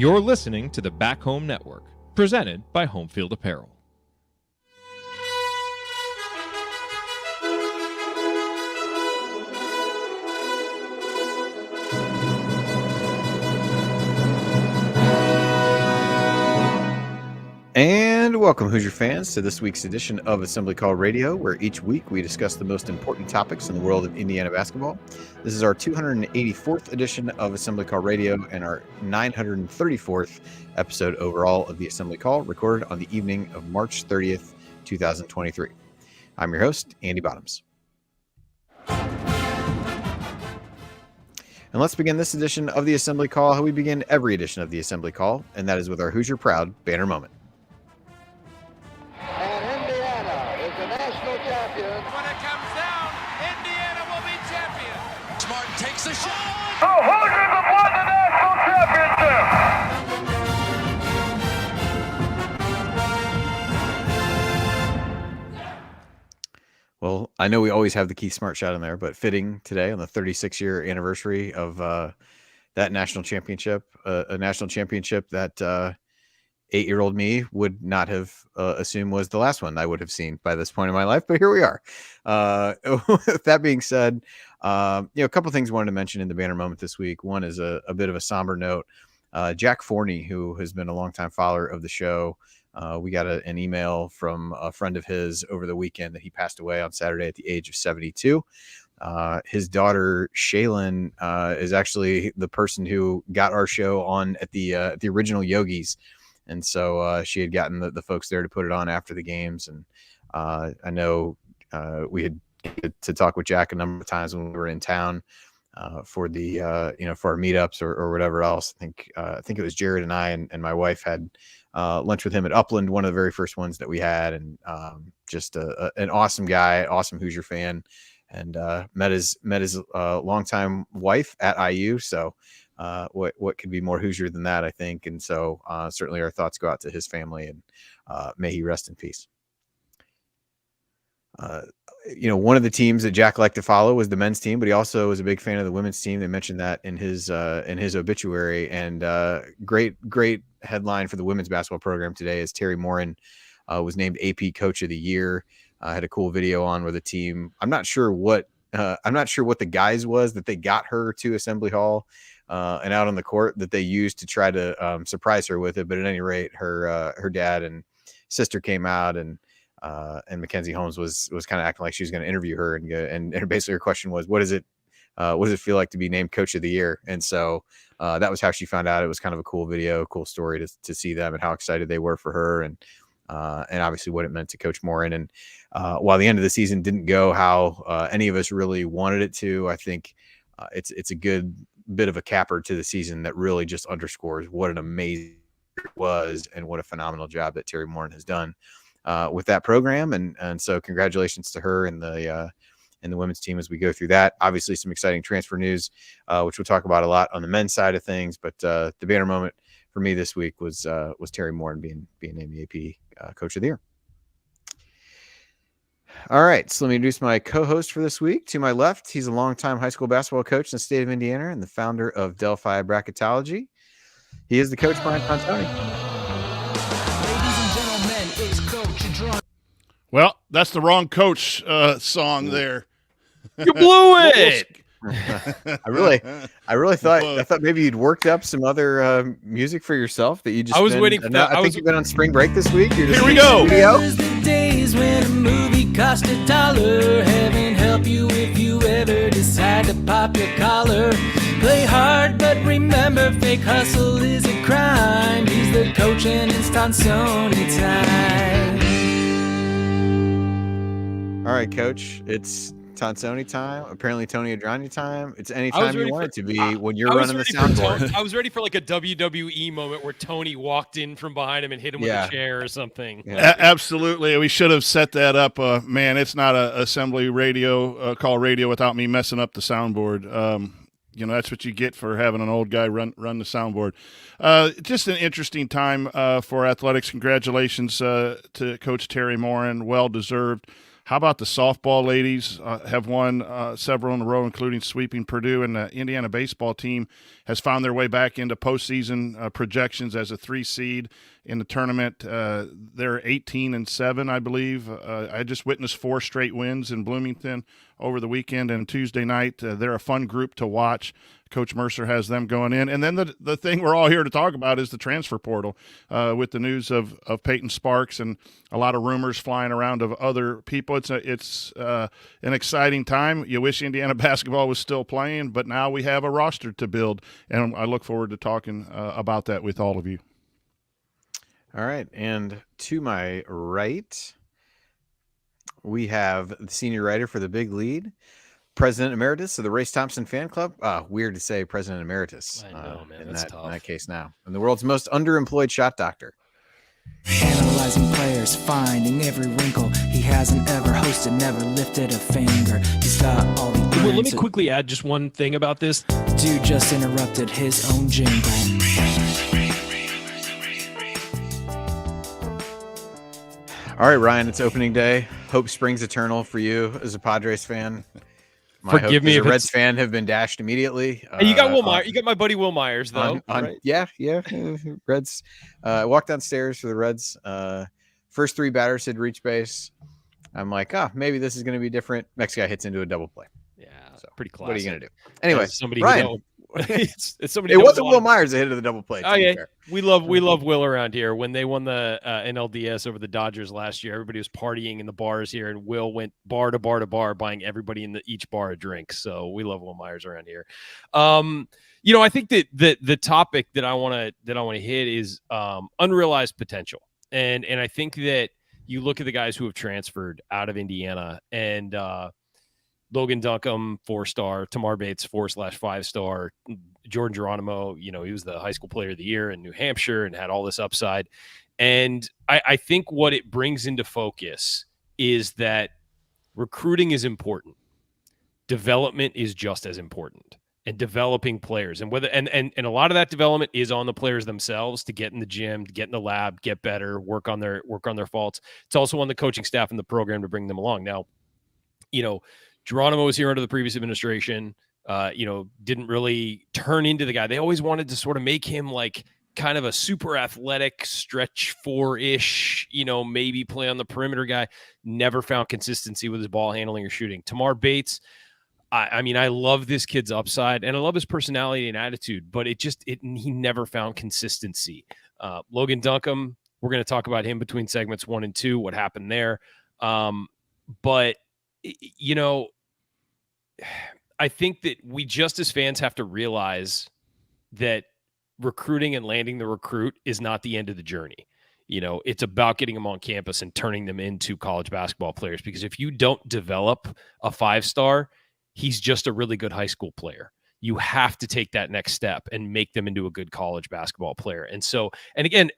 You're listening to the Back Home Network, presented by Homefield Apparel. And welcome, Hoosier fans, to this week's edition of Assembly Call Radio, where each week we discuss the most important topics in the world of Indiana basketball. This is our 284th edition of Assembly Call Radio and our 934th episode overall of the Assembly Call, recorded on the evening of March 30th, 2023. I'm your host, Andy Bottoms. And let's begin this edition of the Assembly Call how we begin every edition of the Assembly Call, and that is with our Hoosier Proud banner moment. The Hoosiers have won the national championship! Well, I know we always have the Keith Smart shot in there, but fitting today on the 36-year anniversary of that national championship, a national championship that 8-year-old me would not have assumed was the last one I would have seen by this point in my life, but here we are. With that being said, a couple things I wanted to mention in the banner moment this week. One is a bit of a somber note. Jack Forney, who has been a longtime follower of the show, we got an email from a friend of his over the weekend that he passed away on Saturday at the age of 72. His daughter, Shaylin, is actually the person who got our show on at the original Yogi's. And so she had gotten the folks there to put it on after the games. And I know we had to talk with Jack a number of times when we were in town for the for our meetups or whatever else. I think it was Jared and I and my wife had lunch with him at Upland, one of the very first ones that we had, and just an awesome guy, awesome Hoosier fan, and met his longtime wife at IU. So what could be more Hoosier than that, I think. And so certainly our thoughts go out to his family, and may he rest in peace. One of the teams that Jack liked to follow was the men's team, but he also was a big fan of the women's team. They mentioned that in his obituary. And great headline for the women's basketball program today is Terry Morin was named AP Coach of the Year. I had a cool video on where the team, I'm not sure what the guise was that they got her to Assembly Hall and out on the court that they used to try to surprise her with it. But at any rate, her dad and sister came out, and Mackenzie Holmes was kind of acting like she was going to interview her, and basically her question was, what does it feel like to be named Coach of the Year? And so that was how she found out. It was kind of a cool video, cool story to see them and how excited they were for her, and obviously what it meant to Coach Morin. And while the end of the season didn't go how any of us really wanted it to, I think it's a good bit of a capper to the season that really just underscores what an amazing it was and what a phenomenal job that Terry Morin has done with that program. And so congratulations to her and the women's team as we go through that. Obviously some exciting transfer news, which we'll talk about a lot on the men's side of things, but the banner moment for me this week was Terry Morin being named the AP Coach of the Year. All right, so let me introduce my co-host for this week. To my left, he's a longtime high school basketball coach in the state of Indiana and the founder of Delphi Bracketology. He is the coach, Brian Pontoni. Well, that's the wrong coach song there. You blew it. I really thought maybe you'd worked up some other music for yourself that you just. I was waiting for that. I think you've been on spring break this week. You're just Here we go. The days when a movie cost $1. Heaven help you if you ever decide to pop your collar. Play hard, but remember, fake hustle is a crime. He's the coach and it's Tonsoni time. All right, Coach. It's Tonsoni time. Apparently, Tony Adrani time. It's any time you want it to be when you're running the soundboard. I was ready for like a WWE moment where Tony walked in from behind him and hit him with a chair or something. Yeah. Absolutely. We should have set that up. Man, it's not a assembly radio call radio without me messing up the soundboard. That's what you get for having an old guy run the soundboard. Just an interesting time for athletics. Congratulations to Coach Terry Morin. Well deserved. How about the softball ladies have won several in a row, including sweeping Purdue, and the Indiana baseball team has found their way back into postseason projections as a 3 seed in the tournament. They're 18-7, I believe. I just witnessed 4 straight wins in Bloomington over the weekend and Tuesday night. They're a fun group to watch. Coach Mercer has them going in. And then the thing we're all here to talk about is the transfer portal with the news of Payton Sparks and a lot of rumors flying around of other people. It's an exciting time. You wish Indiana basketball was still playing, but now we have a roster to build, and I look forward to talking about that with all of you. All right, and to my right, we have the senior writer for the Big Lead, President Emeritus of the Race Thompson Fan Club. Weird to say President Emeritus. I know, man. In That's that, tough. in that case now. And the world's most underemployed shot doctor. Analyzing players, finding every wrinkle. He hasn't ever hosted, never lifted a finger. He's got all the Well, let me answers. quickly add just one thing about this. Dude just interrupted his own jingle. All right, Ryan, it's opening day. Hope springs eternal for you as a Padres fan. My Forgive hope me as a if Reds it's- fan have been dashed immediately. Hey, you got Will Myers. You got my buddy Will Myers, though. Right? Yeah. Reds. I walked downstairs for the Reds. First 3 batters had reached base. I'm like, maybe this is going to be different. Next guy hits into a double play. Yeah, So pretty classic. what are you going to do? Anyway, As somebody Ryan. who it's somebody. It who knows wasn't a lot Will of- Myers that hit the double play. Oh yeah, we love Will around here. When they won the NLDS over the Dodgers last year, everybody was partying in the bars here, and Will went bar to bar to bar, buying everybody in each bar a drink. So we love Will Myers around here. I think that the topic that I want to hit is unrealized potential, and I think that you look at the guys who have transferred out of Indiana, and Logan Duncombe, 4-star, Tamar Bates, 4/5-star, Jordan Geronimo, he was the high school player of the year in New Hampshire and had all this upside. And I think what it brings into focus is that recruiting is important. Development is just as important, and developing players, and a lot of that development is on the players themselves to get in the gym, to get in the lab, get better, work on their faults. It's also on the coaching staff and the program to bring them along. Now, Geronimo was here under the previous administration, didn't really turn into the guy. They always wanted to sort of make him like kind of a super athletic stretch 4-ish, maybe play on the perimeter guy. Never found consistency with his ball handling or shooting. Tamar Bates, I love this kid's upside and I love his personality and attitude, but he never found consistency. Logan Duncombe, we're going to talk about him between segments 1 and 2, what happened there. But I think that we just as fans have to realize that recruiting and landing the recruit is not the end of the journey. It's about getting them on campus and turning them into college basketball players, because if you don't develop a 5-star, he's just a really good high school player. You have to take that next step and make them into a good college basketball player. And again,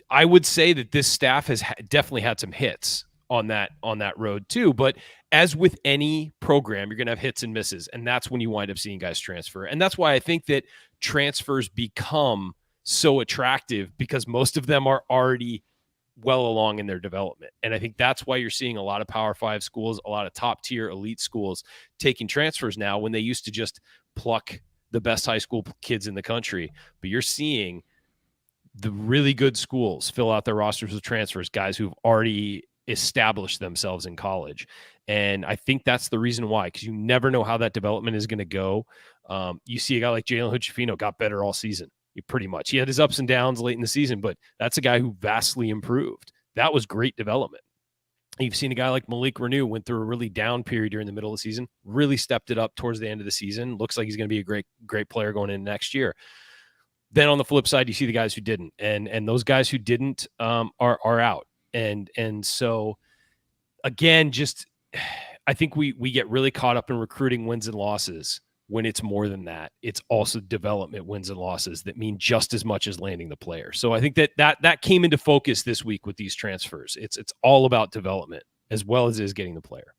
I would say that this staff has definitely had some hits on that road too. But as with any program, you're going to have hits and misses. And that's when you wind up seeing guys transfer. And that's why I think that transfers become so attractive, because most of them are already well along in their development. And I think that's why you're seeing a lot of Power 5 schools, a lot of top tier elite schools taking transfers now, when they used to just pluck the best high school kids in the country. But you're seeing the really good schools fill out their rosters with transfers, guys who've already established themselves in college. And I think that's the reason why, because you never know how that development is going to go. You see a guy like Jalen Hood-Schifino got better all season. He had his ups and downs late in the season, but that's a guy who vastly improved. That was great development. You've seen a guy like Malik Renew went through a really down period during the middle of the season, really stepped it up towards the end of the season. Looks like he's going to be a great player going into next year. Then on the flip side, you see the guys who didn't, and those guys who didn't are out. And so again, I think we get really caught up in recruiting wins and losses when it's more than that. It's also development wins and losses that mean just as much as landing the player. So I think that came into focus this week with these transfers. It's all about development as well as it is getting the player.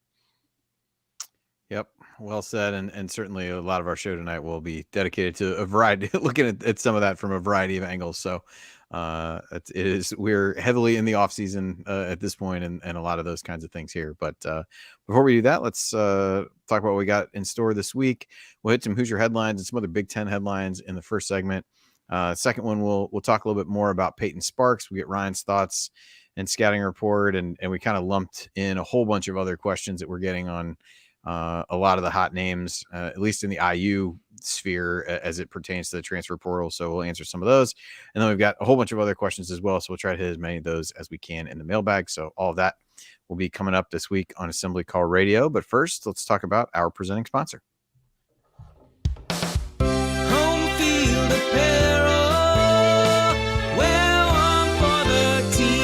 Yep. Well said. And certainly a lot of our show tonight will be dedicated to a variety, looking at some of that from a variety of angles. So We're heavily in the off season at this point, and a lot of those kinds of things here. But before we do that, let's talk about what we got in store this week. We'll hit some Hoosier headlines and some other Big Ten headlines in the first segment. Second one, we'll talk a little bit more about Payton Sparks. We get Ryan's thoughts and scouting report, and we kind of lumped in a whole bunch of other questions that we're getting on a lot of the hot names, at least in the IU sphere as it pertains to the transfer portal. So we'll answer some of those. And then we've got a whole bunch of other questions as well. So we'll try to hit as many of those as we can in the mailbag. So all of that will be coming up this week on Assembly Call Radio. But first, let's talk about our presenting sponsor. Home field apparel. Wear one for the team.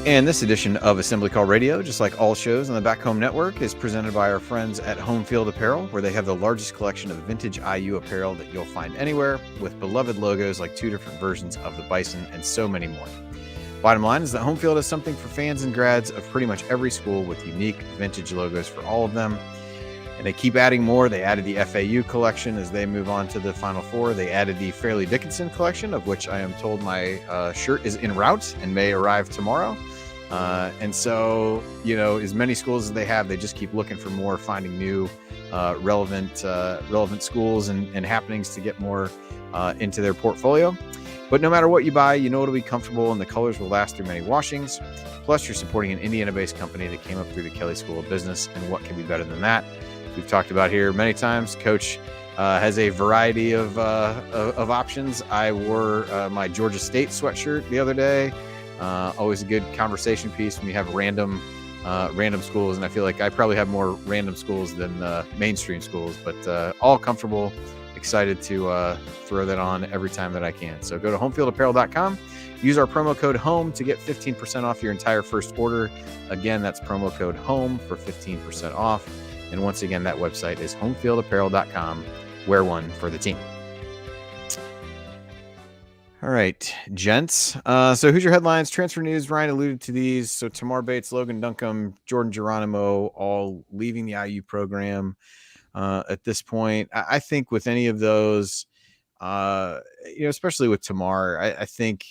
And this edition of Assembly Call Radio, just like all shows on the Back Home Network, is presented by our friends at Home Field Apparel, where they have the largest collection of vintage IU apparel that you'll find anywhere, with beloved logos like 2 different versions of the Bison and so many more. Bottom line is that Home Field is something for fans and grads of pretty much every school, with unique vintage logos for all of them. And they keep adding more. They added the FAU collection as they move on to the Final Four. They added the Fairleigh Dickinson collection, of which I am told my shirt is en route and may arrive tomorrow. And so, as many schools as they have, they just keep looking for more, finding new relevant schools and happenings to get more into their portfolio. But no matter what you buy, it'll be comfortable and the colors will last through many washings. Plus, you're supporting an Indiana-based company that came up through the Kelly School of Business, and what can be better than that? We've talked about here many times. Coach has a variety of options. I wore my Georgia State sweatshirt the other day. Always a good conversation piece when you have random schools, and I feel like I probably have more random schools than mainstream schools, but all comfortable, excited to throw that on every time that I can. So go to homefieldapparel.com, use our promo code HOME to get 15% off your entire first order. Again, that's promo code HOME for 15% off. And once again, that website is homefieldapparel.com. Wear one for the team. All right, gents. So who's your headlines? Transfer news. Ryan alluded to these. So Tamar Bates, Logan Duncombe, Jordan Geronimo, all leaving the IU program at this point. I think with any of those, especially with Tamar, I think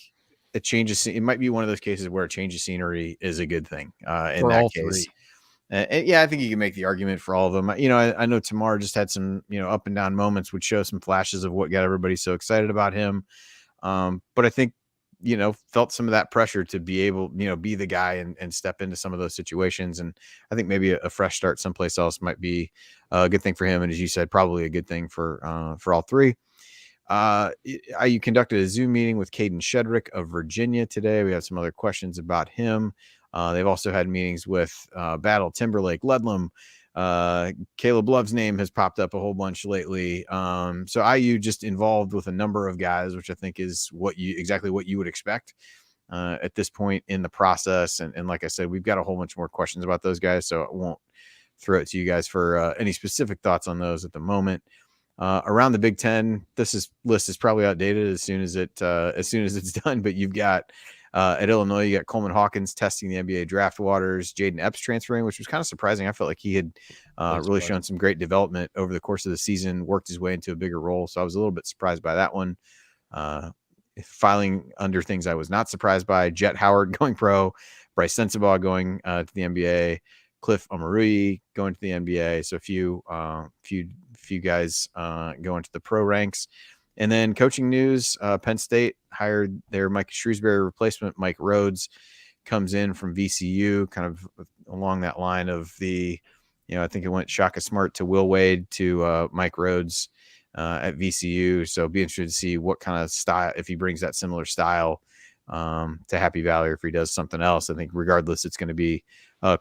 a change of it might be one of those cases where a change of scenery is a good thing. In For that all case. three. Yeah, I think you can make the argument for all of them. I know Tamar just had some, up and down moments, would show some flashes of what got everybody so excited about him. But I think, felt some of that pressure to be able, be the guy and step into some of those situations. And I think maybe a fresh start someplace else might be a good thing for him. And as you said, probably a good thing for all three. IU conducted a Zoom meeting with Caden Shedrick of Virginia today. We have some other questions about him. They've also had meetings with Battle, Timberlake, Ludlam. Caleb Love's name has popped up a whole bunch lately. So IU just involved with a number of guys, which I think is exactly what you would expect at this point in the process. And like I said, we've got a whole bunch more questions about those guys, so I won't throw it to you guys for any specific thoughts on those at the moment. Around the Big Ten, list is probably outdated as soon as it's done. But you've got at Illinois, you got Coleman Hawkins testing the NBA draft waters, Jaden Epps transferring, which was kind of surprising. I felt like he had really shown some great development over the course of the season, worked his way into a bigger role. So I was a little bit surprised by that one. Filing under things I was not surprised by: Jet Howard going pro, Bryce Sensabaugh going to the NBA, Cliff Omarui going to the NBA. So a few guys going to the pro ranks. And then coaching news, Penn State hired their Mike Shrewsbury replacement. Mike Rhodes comes in from VCU, kind of along that line of the, I think it went Shaka Smart to Will Wade to Mike Rhodes at VCU. So be interested to see what kind of style, if he brings that similar style to Happy Valley, or if he does something else. I think regardless, it's going to be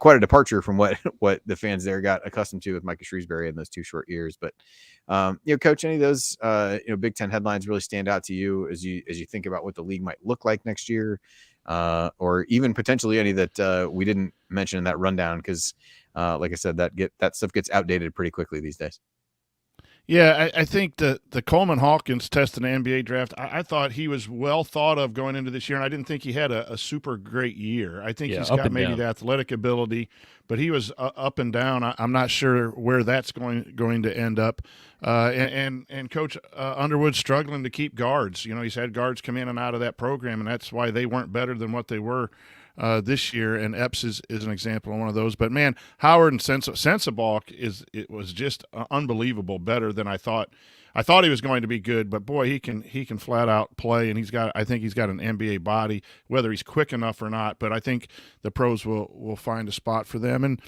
quite a departure from what the fans there got accustomed to with Micah Shrewsbury in those 2 short years. But Coach, any of those Big Ten headlines really stand out to you as you think about what the league might look like next year, or even potentially any that we didn't mention in that rundown? Because like I said, that stuff gets outdated pretty quickly these days. Yeah, I think the Coleman Hawkins test in the NBA draft, I thought he was well thought of going into this year, and I didn't think he had a super great year. I think Yeah, he's up got and maybe down. the athletic ability, but he was up and down. I'm not sure where that's going to end up. And Coach Underwood's struggling to keep guards. You know, he's had guards come in and out of that program, and that's why they weren't better than what they were this year, and Epps is an example of one of those. But man, Howard and Sensabalk it was just unbelievable, better than I thought. I thought he was going to be good, but boy, he can flat out play, and I think he's got an NBA body, whether he's quick enough or not. But I think the pros will find a spot for them. And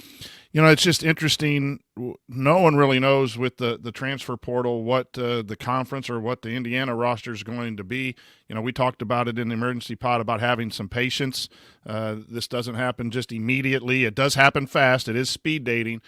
you know, it's just interesting. No one really knows with the transfer portal what the conference or what the Indiana roster is going to be. You know, we talked about it in the emergency pod about having some patience. This doesn't happen just immediately. It does happen fast. It is speed dating,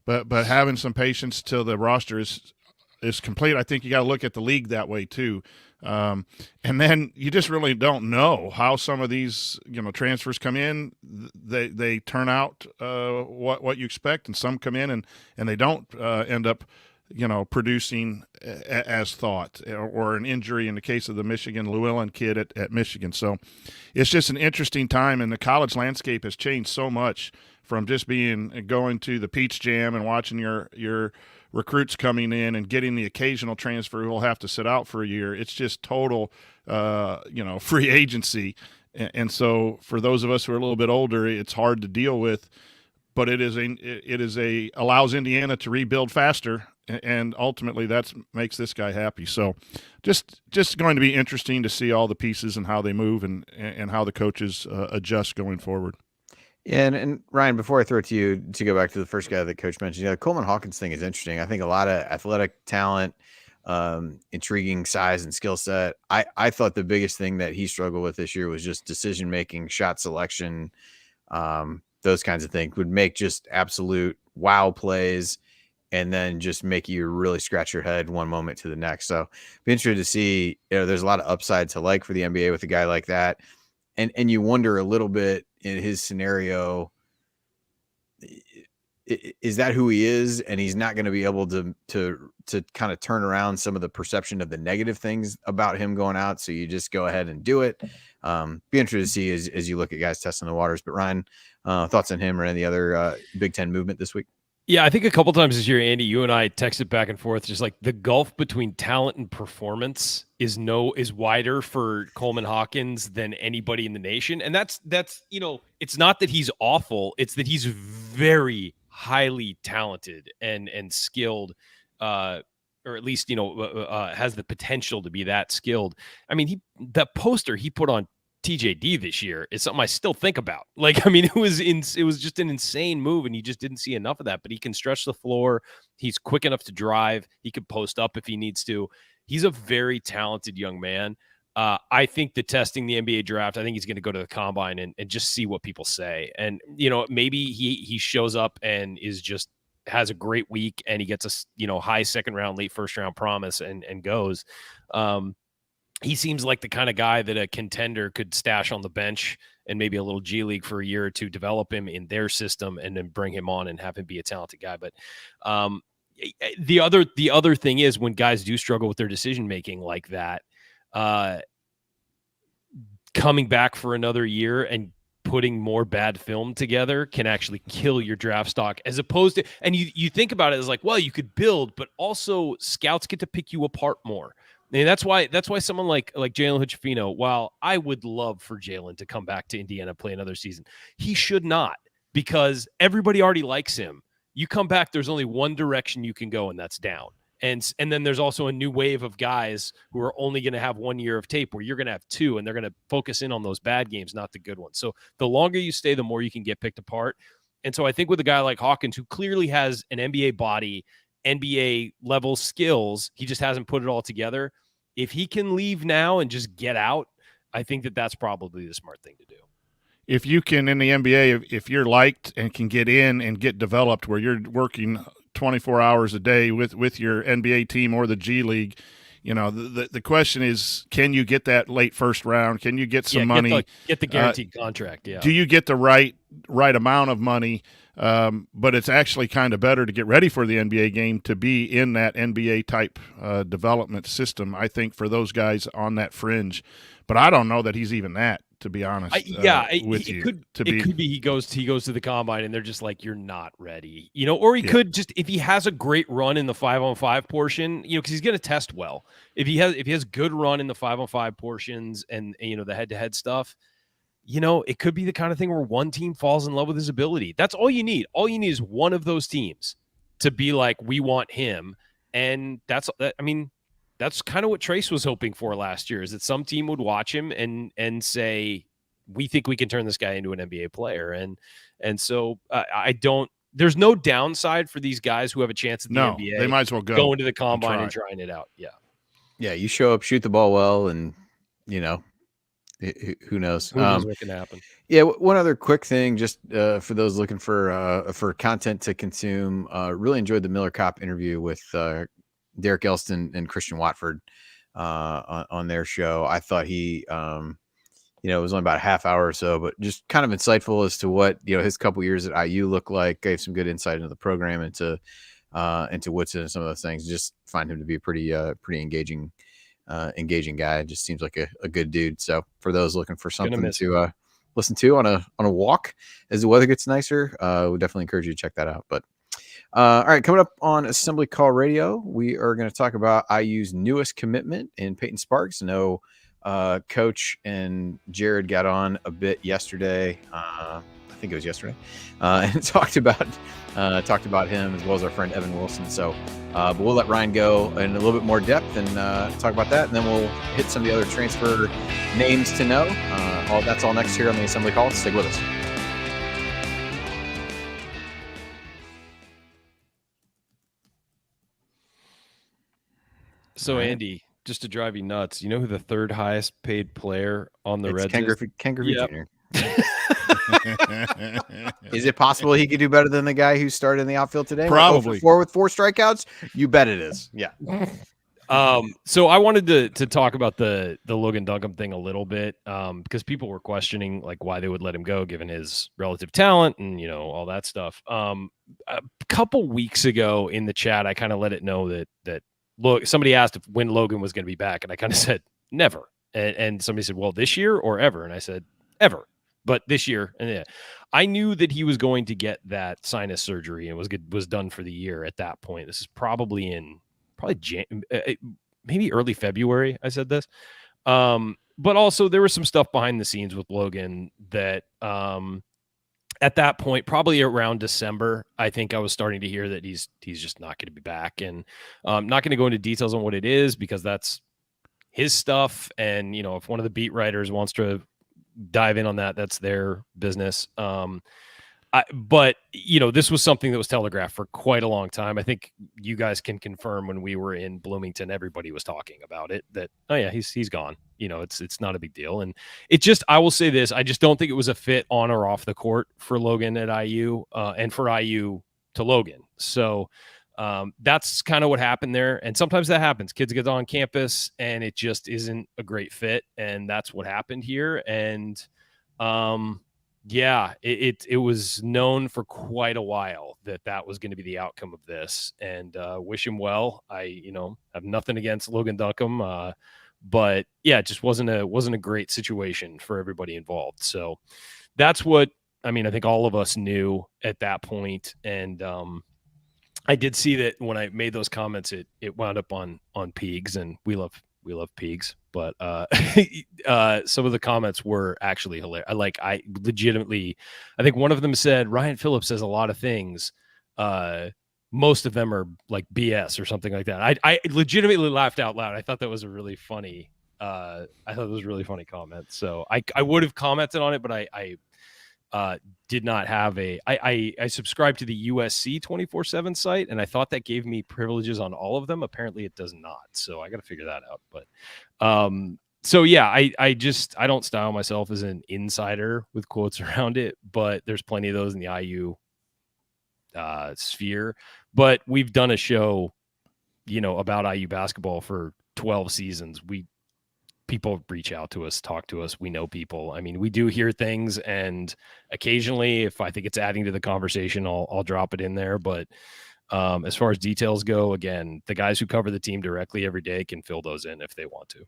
but having some patience till the roster is complete. I think you got to look at the league that way too. And then you just really don't know how some of these, you know, transfers come in. They turn out what you expect, and some come in and they don't end up, you know, producing as thought, or an injury in the case of the Michigan Llewellyn kid at Michigan. So it's just an interesting time, and the college landscape has changed so much from just going to the Peach Jam and watching your recruits coming in and getting the occasional transfer who will have to sit out for a year. It's just total, free agency. And so for those of us who are a little bit older, it's hard to deal with, but it allows Indiana to rebuild faster. And ultimately that makes this guy happy. So just going to be interesting to see all the pieces and how they move and how the coaches adjust going forward. Yeah, and Ryan, before I throw it to you to go back to the first guy that Coach mentioned, the Coleman Hawkins thing is interesting. I think a lot of athletic talent, intriguing size and skill set. I thought the biggest thing that he struggled with this year was just decision making, shot selection, those kinds of things. Would make just absolute wow plays, and then just make you really scratch your head one moment to the next. So, be interested to see. You know, there's a lot of upside to like for the NBA with a guy like that. And you wonder a little bit in his scenario, is that who he is? And he's not going to be able to kind of turn around some of the perception of the negative things about him going out. So you just go ahead and do it. Be interested to see as you look at guys testing the waters. But Ryan, thoughts on him or any other Big Ten movement this week? Yeah, I think a couple times this year, Andy, you and I texted back and forth, just like the gulf between talent and performance is wider for Coleman Hawkins than anybody in the nation. And that's, you know, it's not that he's awful. It's that he's very highly talented and skilled, or at least, you know, has the potential to be that skilled. I mean, that poster he put on TJD this year is something I still think about. Like, I mean, it was just an insane move, and you just didn't see enough of that. But he can stretch the floor. He's quick enough to drive. He can post up if he needs to. He's a very talented young man. I think the testing the NBA draft, I think he's going to go to the combine and just see what people say. And, you know, maybe he shows up and has a great week, and he gets a, you know, high second round, late first round promise and goes. He seems like the kind of guy that a contender could stash on the bench and maybe a little G League for a year or two, develop him in their system, and then bring him on and have him be a talented guy. But the other thing is, when guys do struggle with their decision making like that, coming back for another year and putting more bad film together can actually kill your draft stock, as opposed to, and you think about it as like, well, you could build, but also scouts get to pick you apart more. And that's why someone like Jalen Hood-Schifino, while I would love for Jalen to come back to Indiana and play another season, he should not, because everybody already likes him. You come back, there's only one direction you can go, and that's down. And then there's also a new wave of guys who are only going to have 1 year of tape, where you're going to have two, and they're going to focus in on those bad games, not the good ones. So the longer you stay, the more you can get picked apart. And so I think with a guy like Hawkins, who clearly has an NBA body, NBA level skills, he just hasn't put it all together. If he can leave now and just get out, I think that's probably the smart thing to do. If you can, in the NBA, if you're liked and can get in and get developed, where you're working 24 hours a day with your NBA team or the G League, you know, the question is, can you get that late first round? Can you get some money? Get the guaranteed contract. Yeah. Do you get the right amount of money? But it's actually kind of better to get ready for the NBA game to be in that NBA type development system, I think, for those guys on that fringe. But I don't know that he's even that, to be honest. It could be he goes to the combine and they're just like, you're not ready, or he could just, if he has a great run in the 5-on-5 portion, because he's going to test well. If he has good run in the 5-on-5 portions and the head-to-head stuff, it could be the kind of thing where one team falls in love with his ability. That's all you need. All you need is one of those teams to be like, we want him. And that's kind of what Trace was hoping for last year, is that some team would watch him and say, we think we can turn this guy into an NBA player. And so there's no downside for these guys who have a chance at the NBA. They might as well go into the combine and trying it out. Yeah. Yeah. You show up, shoot the ball well, and who knows? Who knows what can happen? Yeah. One other quick thing, just for those looking for content to consume, really enjoyed the Miller Kopp interview with Derek Elston and Christian Watford on their show. I thought he, it was only about a half hour or so, but just kind of insightful as to what his couple years at IU looked like. Gave some good insight into the program and into Woodson and some of those things. Just find him to be a pretty engaging guy. Just seems like a good dude. So for those looking for something to listen to on a walk as the weather gets nicer, we definitely encourage you to check that out. But all right, coming up on Assembly Call Radio, we are going to talk about IU's newest commitment in Payton Sparks. No, Coach and Jared got on a bit yesterday. I think it was yesterday, and talked about him as well as our friend Evan Wilson. So, but we'll let Ryan go in a little bit more depth and talk about that, and then we'll hit some of the other transfer names to know. That's all next here on the Assembly Call. Stick with us. So, Andy, just to drive you nuts, you know who the third highest paid player on the Reds is? Ken Griffey Jr. Is it possible he could do better than the guy who started in the outfield today? Probably. 4 with 4 strikeouts? You bet it is. Yeah. So I wanted to talk about the Logan Duncombe thing a little bit, because people were questioning like why they would let him go given his relative talent and all that stuff. A couple weeks ago in the chat, I kind of let it know that look, somebody asked when Logan was going to be back, and I kind of said never. And somebody said, well, this year or ever? And I said ever, but this year. And yeah, I knew that he was going to get that sinus surgery and was done for the year at that point. This is probably maybe early February. I said this, but also there was some stuff behind the scenes with Logan that at that point, probably around December, I think I was starting to hear that he's just not going to be back, and I'm not going to go into details on what it is because that's his stuff. And if one of the beat writers wants to dive in on that, that's their business. But this was something that was telegraphed for quite a long time. I think you guys can confirm when we were in Bloomington, everybody was talking about it, that, oh yeah, he's gone. It's not a big deal. And it just, I will say this, I just don't think it was a fit on or off the court for Logan at IU, and for IU to Logan. So that's kind of what happened there. And sometimes that happens. Kids get on campus and it just isn't a great fit. And that's what happened here. And, yeah, it was known for quite a while that was going to be the outcome of this, and wish him well. I have nothing against Logan Duncombe, but yeah, it just wasn't a great situation for everybody involved. So that's what I think all of us knew at that point. And I did see that when I made those comments, it wound up on Peegs, and we love Peegs, but some of the comments were actually hilarious. I legitimately, I think one of them said Ryan Phillips says a lot of things. Most of them are like BS or something like that. I legitimately laughed out loud. I thought that was a really funny. Comment. So I would have commented on it, but I did not have I subscribed to the USC 24/7 site, and I thought that gave me privileges on all of them. Apparently it does not. So I got to figure that out. But so yeah, I don't style myself as an insider with quotes around it, but there's plenty of those in the IU sphere. But we've done a show, about IU basketball for 12 seasons. people reach out to us, talk to us. We know people. I mean, we do hear things, and occasionally, if I think it's adding to the conversation, I'll drop it in there. But as far as details go, again, the guys who cover the team directly every day can fill those in if they want to.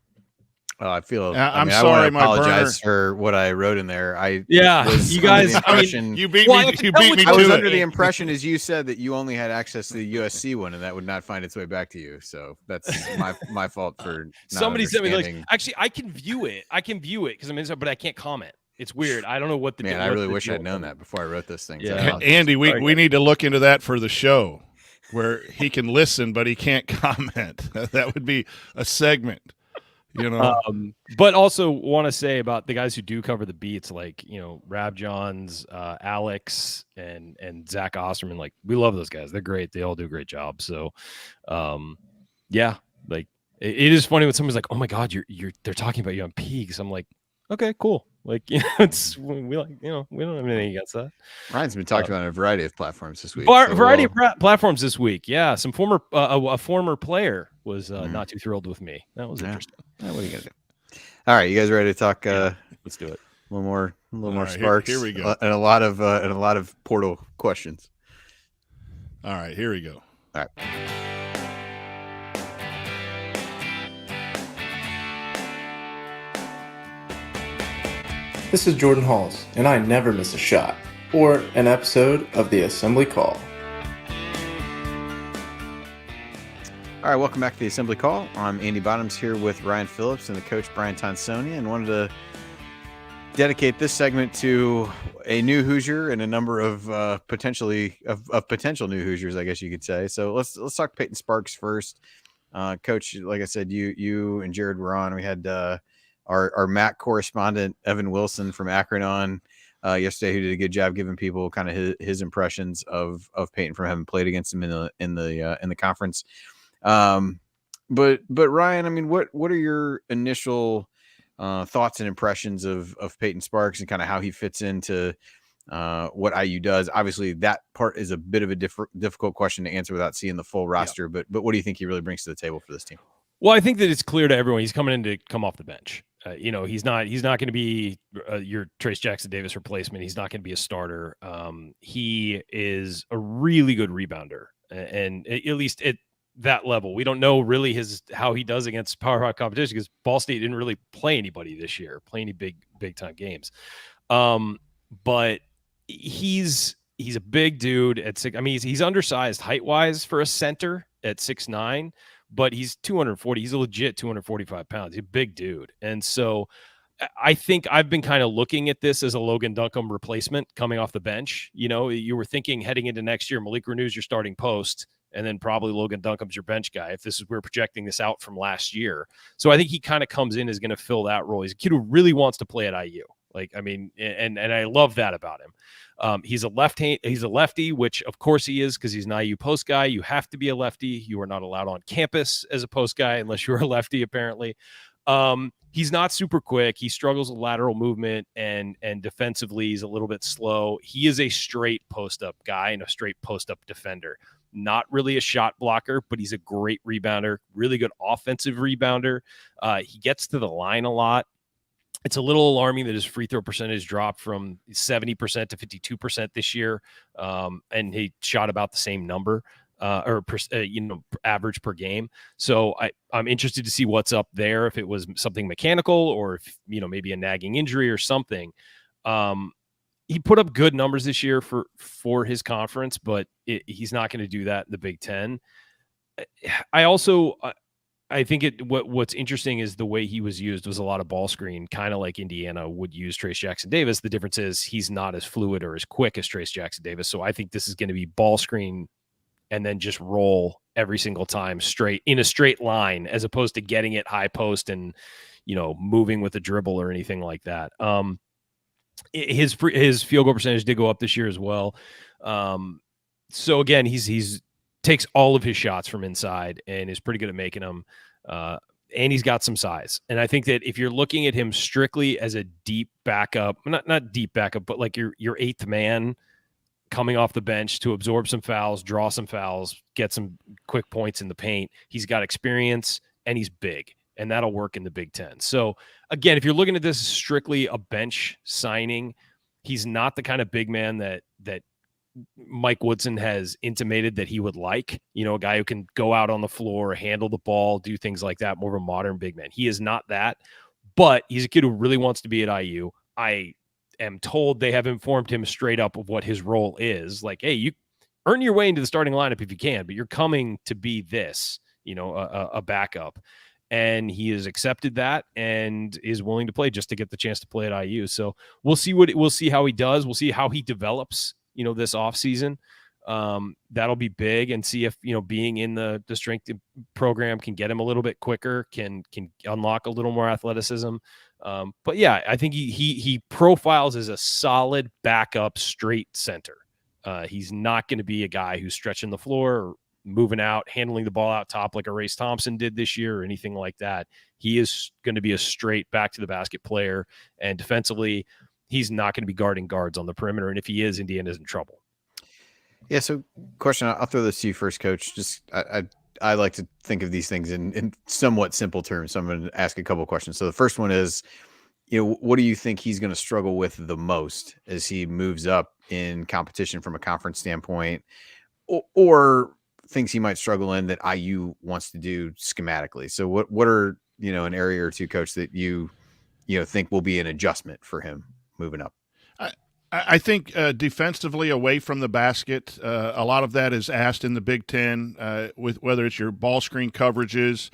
I feel. I'm I sorry, want to my apologize for what I wrote in there. You guys. You beat me. You beat me I was to under it. the impression, as you said, that you only had access to the USC one, and that would not find its way back to you. So that's my fault for not Somebody sent me understanding. actually, I can view it because I'm inside, but I can't comment. It's weird. I don't know what the Man, I really wish I'd known that before I wrote this thing. Yeah. Andy, we need to look into that for the show, where he can listen but he can't comment. That would be a segment. But also want to say about the guys who do cover the beats, like, Rab Johns, Alex, and Zach Osterman. Like, we love those guys. They're great. They all do a great job. So, yeah, like it is funny when someone's like, "Oh my God, they're talking about you on Peaks." I'm like, okay, cool. Like, it's we like, we don't have anything against that. Ryan's been talked about on a variety of platforms this week. Variety of platforms this week. Yeah, some a former player was not too thrilled with me. That was interesting. What are you gonna do? All right, you guys ready to talk? Let's do it. A little more right, Sparks. here we go. And a lot of portal questions. All right, here we go. All right. This is Jordan Halls, and I never miss a shot or an episode of the Assembly Call. All right, welcome back to the Assembly Call. I'm Andy Bottoms here with Ryan Phillips and the coach Brian Tonsoni, and wanted to dedicate this segment to a new Hoosier and a number of potential new Hoosiers, I guess you could say. So let's talk Payton Sparks first. Coach, like I said, you and Jared were on. We had our MAC correspondent Evan Wilson from Akron on yesterday, who did a good job giving people kind of his impressions of Payton from having played against him in the conference. But Ryan, I mean, what are your initial thoughts and impressions of Payton Sparks and kind of how he fits into what IU does? Obviously, that part is a bit of a difficult question to answer without seeing the full roster. Yeah. But what do you think he really brings to the table for this team? Well, I think that it's clear to everyone he's coming in to come off the bench. He's not going to be your Trace Jackson Davis replacement. He's not going to be a starter. He is a really good rebounder, and at least at that level, we don't know really how he does against power high competition, because Ball State didn't really play anybody this year, play any big time games. But he's a big dude at 6. I mean, he's undersized height wise for a center at 6'9". But he's 240. He's a legit 245 pounds. He's a big dude. And so I think I've been kind of looking at this as a Logan Duncombe replacement coming off the bench. You were thinking heading into next year, Malik Renew's your starting post, and then probably Logan Duncombe's your bench guy. If we're projecting this out from last year. So I think he kind of comes in as going to fill that role. He's a kid who really wants to play at IU. And I love that about him. He's a lefty, which of course he is, because he's an IU post guy. You have to be a lefty. You are not allowed on campus as a post guy unless you're a lefty, apparently. He's not super quick. He struggles with lateral movement, and defensively he's a little bit slow. He is a straight post up guy and a straight post up defender. Not really a shot blocker, but he's a great rebounder, really good offensive rebounder. He gets to the line a lot. It's a little alarming that his free throw percentage dropped from 70% to 52% this year, and he shot about the same number, average per game. So I'm interested to see what's up there, if it was something mechanical or if maybe a nagging injury or something. He put up good numbers this year for his conference, but he's not going to do that in the Big Ten. I think what's interesting is the way he was used was a lot of ball screen, kind of like Indiana would use Trace Jackson Davis. The difference is he's not as fluid or as quick as Trace Jackson Davis. So I think this is going to be ball screen and then just roll every single time straight in a straight line, as opposed to getting it high post and, moving with a dribble or anything like that. His field goal percentage did go up this year as well. So again, he's takes all of his shots from inside and is pretty good at making them. And he's got some size. And I think that if you're looking at him strictly as a deep backup, not deep backup, but like your eighth man coming off the bench to absorb some fouls, draw some fouls, get some quick points in the paint, he's got experience and he's big. and that'll work in the Big Ten. So again, if you're looking at this as strictly a bench signing, he's not the kind of big man that Mike Woodson has intimated that he would like, a guy who can go out on the floor, handle the ball, do things like that, more of a modern big man. He is not that, but he's a kid who really wants to be at IU. I am told they have informed him straight up of what his role is. Like, hey, you earn your way into the starting lineup if you can, but you're coming to be this, a backup. And he has accepted that and is willing to play just to get the chance to play at IU. So we'll see how he does. We'll see how he develops, this offseason. That'll be big, and see if, being in the strength program can get him a little bit quicker, can unlock a little more athleticism. But yeah, I think he profiles as a solid backup straight center. He's not going to be a guy who's stretching the floor or moving out, handling the ball out top like a Race Thompson did this year or anything like that. He is going to be a straight back to the basket player, and defensively, he's not going to be guarding guards on the perimeter. And if he is, Indiana's in trouble. Yeah. So question, I'll throw this to you first, Coach. Just I like to think of these things in somewhat simple terms. So I'm going to ask a couple of questions. So the first one is, what do you think he's going to struggle with the most as he moves up in competition from a conference standpoint, or things he might struggle in that IU wants to do schematically? So what are, an area or two, Coach, that you think will be an adjustment for him moving up? I think defensively away from the basket, a lot of that is asked in the Big Ten, with whether it's your ball screen coverages.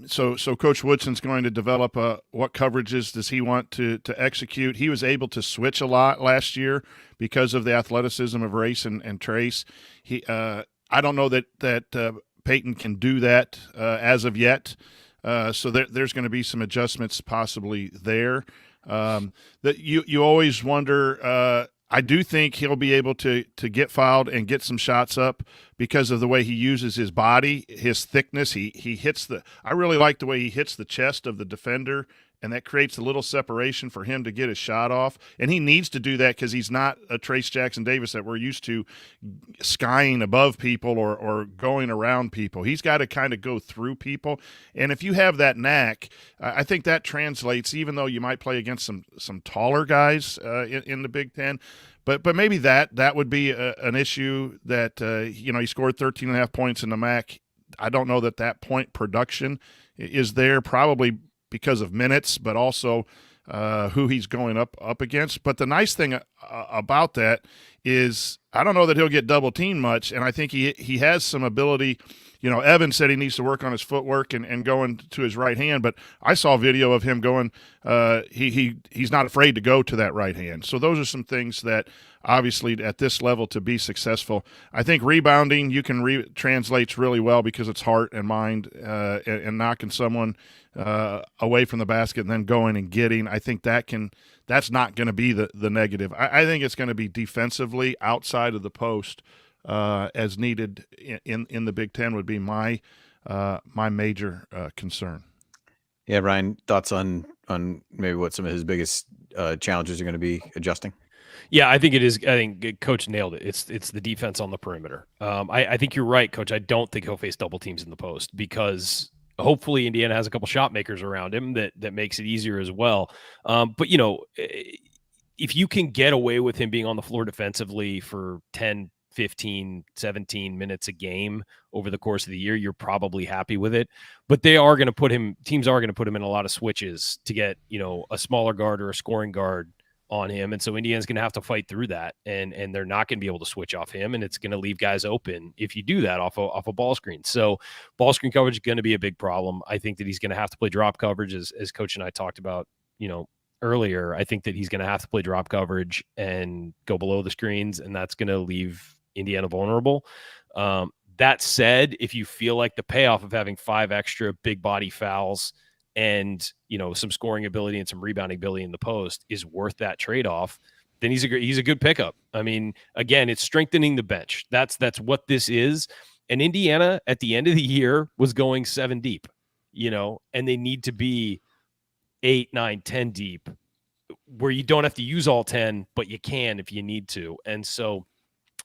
So Coach Woodson's going to develop what coverages does he want to execute. He was able to switch a lot last year because of the athleticism of Race and Trace. I don't know that Payton can do that as of yet. So there's going to be some adjustments possibly there. That you always wonder. I do think he'll be able to get fouled and get some shots up because of the way he uses his body, his thickness. He hits I really like the way he hits the chest of the defender, and that creates a little separation for him to get his shot off. And he needs to do that because he's not a Trace Jackson Davis that we're used to skying above people or going around people. He's got to kind of go through people. And if you have that knack, I think that translates, even though you might play against some taller guys in the Big Ten. But maybe that would be an issue that, he scored 13.5 points in the MAC. I don't know that point production is there, probably because of minutes, but also who he's going up against. But the nice thing about that is I don't know that he'll get double teamed much, and I think he has some ability. Evan said he needs to work on his footwork and going to his right hand, but I saw video of him going. He's not afraid to go to that right hand. So those are some things that obviously at this level to be successful. I think rebounding you can translates really well because it's heart and mind and knocking someone away from the basket and then going and getting. I think that's not going to be the negative. I think it's going to be defensively outside of the post. As needed in the Big Ten would be my major concern. Yeah, Ryan, thoughts on maybe what some of his biggest challenges are going to be adjusting? Yeah, I think it is. I think Coach nailed it. It's the defense on the perimeter. I think you're right, Coach. I don't think he'll face double teams in the post because hopefully Indiana has a couple shot makers around him that makes it easier as well. But if you can get away with him being on the floor defensively for 10, 15, 17 minutes a game over the course of the year, you're probably happy with it. But teams are going to put him in a lot of switches to get, a smaller guard or a scoring guard on him. And so Indiana's going to have to fight through that. And they're not going to be able to switch off him. And it's going to leave guys open if you do that off a ball screen. So ball screen coverage is going to be a big problem. I think that he's going to have to play drop coverage as Coach and I talked about, earlier. I think that he's going to have to play drop coverage and go below the screens. And that's going to leave Indiana vulnerable. That said, if you feel like the payoff of having 5 extra big body fouls and some scoring ability and some rebounding ability in the post is worth that trade-off, then he's a good pickup. I mean, again, it's strengthening the bench. That's what this is. And Indiana at the end of the year was going 7 deep, and they need to be 8, 9, 10 deep, where you don't have to use all 10, but you can if you need to. And so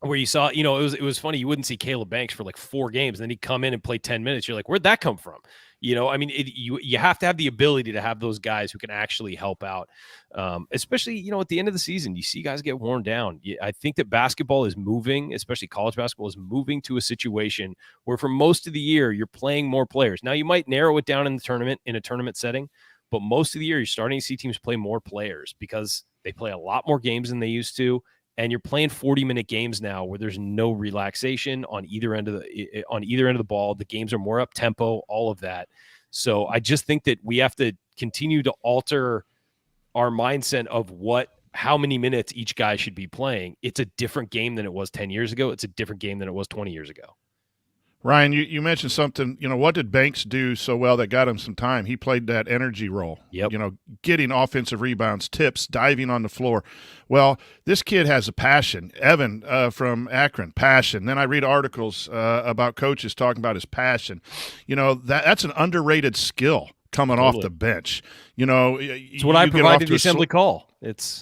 where you saw, it was funny. You wouldn't see Caleb Banks for like 4 games, and then he'd come in and play 10 minutes. You're like, where'd that come from? I mean, you have to have the ability to have those guys who can actually help out, especially, at the end of the season. You see guys get worn down. I think that basketball is moving, especially college basketball is moving to a situation where for most of the year, you're playing more players. Now, you might narrow it down in a tournament setting, but most of the year, you're starting to see teams play more players because they play a lot more games than they used to. And you're playing 40-minute games now where there's no relaxation on either end of the ball. The games are more up tempo, all of that. So I just think that we have to continue to alter our mindset of how many minutes each guy should be playing. It's a different game than it was 10 years ago. It's a different game than it was 20 years ago. Ryan, you mentioned something, what did Banks do so well that got him some time? He played that energy role, Yep. Getting offensive rebounds, tips, diving on the floor. Well, this kid has a passion. Evan from Akron, passion. Then I read articles about coaches talking about his passion. That's an underrated skill coming off the bench. It's what I provided the assembly call.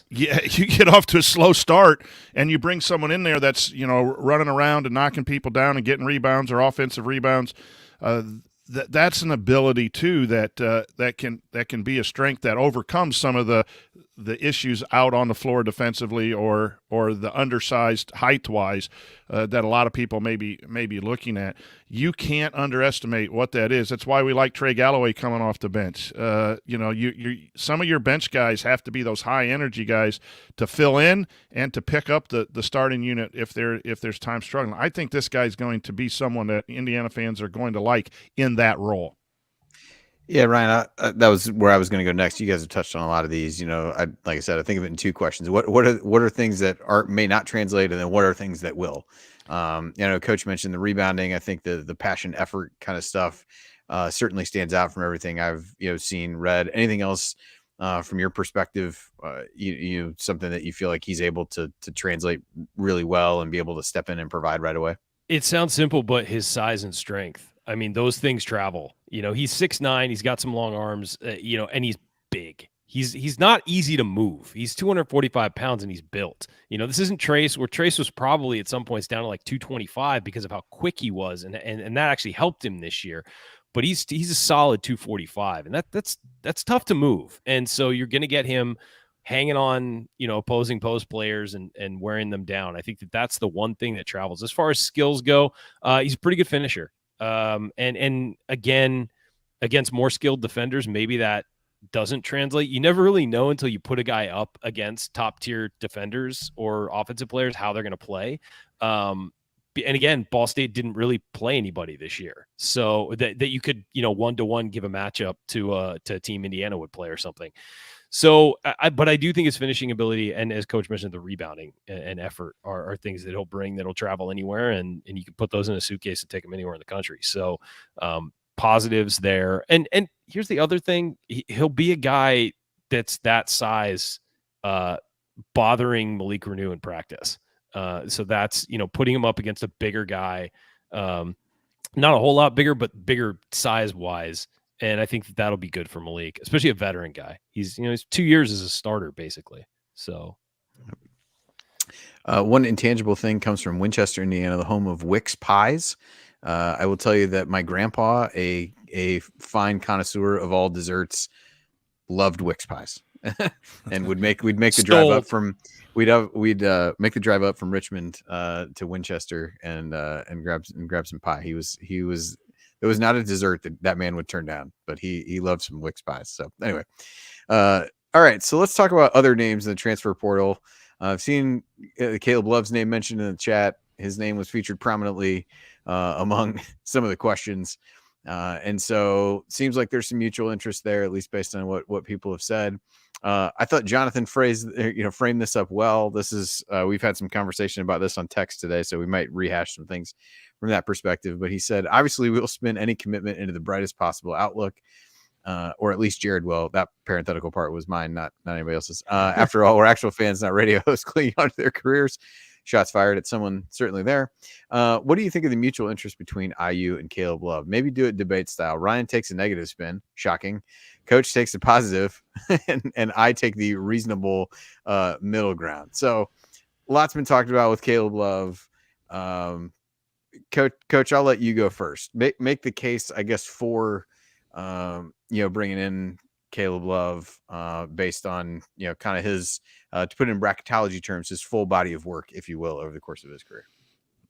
You get off to a slow start and you bring someone in there that's, running around and knocking people down and getting rebounds or offensive rebounds. That's an ability too that can be a strength that overcomes some of the issues out on the floor defensively or the undersized height-wise that a lot of people may be looking at. You can't underestimate what that is. That's why we like Trey Galloway coming off the bench. Some of your bench guys have to be those high-energy guys to fill in and to pick up the starting unit if there's time struggling. I think this guy's going to be someone that Indiana fans are going to like in that role. Yeah, Ryan, that was where I was going to go next. You guys have touched on a lot of these. Like I said, I think of it in 2 questions. What are things that may not translate, and then what are things that will? Coach mentioned the rebounding. I think the passion, effort kind of stuff certainly stands out from everything I've seen, read. Anything else from your perspective? Something that you feel like he's able to translate really well and be able to step in and provide right away. It sounds simple, but his size and strength. I mean, those things travel. He's 6'9", he's got some long arms, and he's big. He's not easy to move. He's 245 pounds and he's built. This isn't Trace, where Trace was probably at some points down to like 225 because of how quick he was, and that actually helped him this year. But he's a solid 245, and that's tough to move. And so you're going to get him hanging on, opposing post players and wearing them down. I think that's the one thing that travels. As far as skills go, he's a pretty good finisher. And again, against more skilled defenders, maybe that doesn't translate. You never really know until you put a guy up against top tier defenders or offensive players how they're going to play. And again, Ball State didn't really play anybody this year, so that you could 1-to-1 give a matchup to a team Indiana would play or something. So, but I do think his finishing ability, and as Coach mentioned, the rebounding and effort are things that he'll bring that'll travel anywhere, and you can put those in a suitcase and take them anywhere in the country. So, positives there. And here's the other thing: he'll be a guy that's that size, bothering Malik Renew in practice. So that's putting him up against a bigger guy, not a whole lot bigger, but bigger size wise. And I think that'll be good for Malik, especially a veteran guy. He's 2 years as a starter, basically. So, one intangible thing comes from Winchester, Indiana, the home of Wix Pies. I will tell you that my grandpa, a fine connoisseur of all desserts, loved Wix Pies, and we'd make the drive up from we'd make the drive up from Richmond to Winchester and grab some pie. He was. It was not a dessert that man would turn down, but he loved some Wix pies. So anyway, all right. So let's talk about other names in the transfer portal. I've seen Caleb Love's name mentioned in the chat. His name was featured prominently among some of the questions, and so seems like there's some mutual interest there, at least based on what people have said. I thought Jonathan framed this up well. This is we've had some conversation about this on text today, so we might rehash some things from that perspective. But he said, obviously, we'll spin any commitment into the brightest possible outlook, or at least Jared will. That parenthetical part was mine, not anybody else's. After all, we're actual fans, not radio hosts, clinging on to their careers. Shots fired at someone certainly there. What do you think of the mutual interest between IU and Caleb Love? Maybe do it debate style. Ryan takes a negative spin. Shocking. Coach takes a positive, and I take the reasonable middle ground. So lots been talked about with Caleb Love. Coach, I'll let you go first. Make the case, I guess, for bringing in Caleb Love based on kind of his to put it in bracketology terms, his full body of work, if you will, over the course of his career.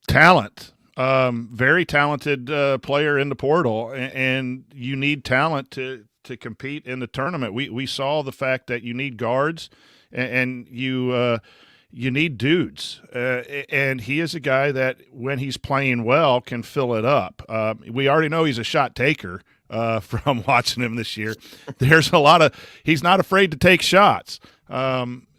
Talent, very talented player in the portal, and you need talent to compete in the tournament. We saw the fact that you need guards, and you need dudes, and he is a guy that when he's playing well can fill it up. We already know he's a shot taker from watching him this year. There's a lot of he's not afraid to take shots.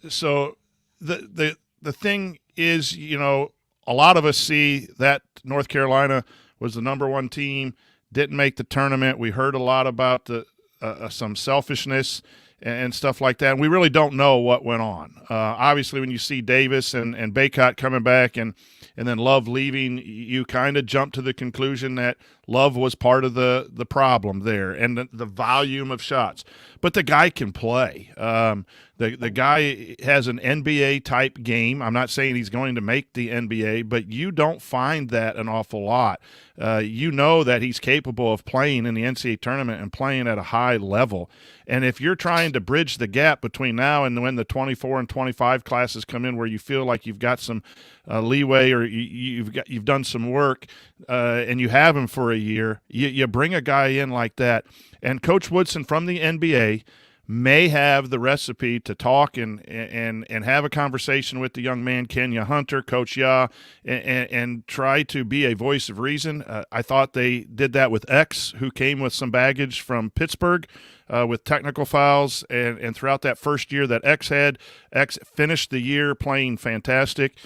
So the thing is, a lot of us see that North Carolina was the number one team, didn't make the tournament. We heard a lot about some selfishness and stuff like that. And we really don't know what went on. Obviously, when you see Davis and Baycott coming back and then Love leaving, you kind of jump to the conclusion that Love was part of the problem there and the volume of shots. But the guy can play. The guy has an NBA-type game. I'm not saying he's going to make the NBA, but you don't find that an awful lot. You know that he's capable of playing in the NCAA tournament and playing at a high level. And if you're trying to bridge the gap between now and when the 24 and 25 classes come in where you feel like you've got some leeway or you've done some work and you have him for a year, you bring a guy in like that. And Coach Woodson from the NBA may have the recipe to talk and have a conversation with the young man, Kenya Hunter, Coach Ya, and try to be a voice of reason. I thought they did that with X, who came with some baggage from Pittsburgh with technical fouls. And throughout that first year that X had, X finished the year playing fantastic.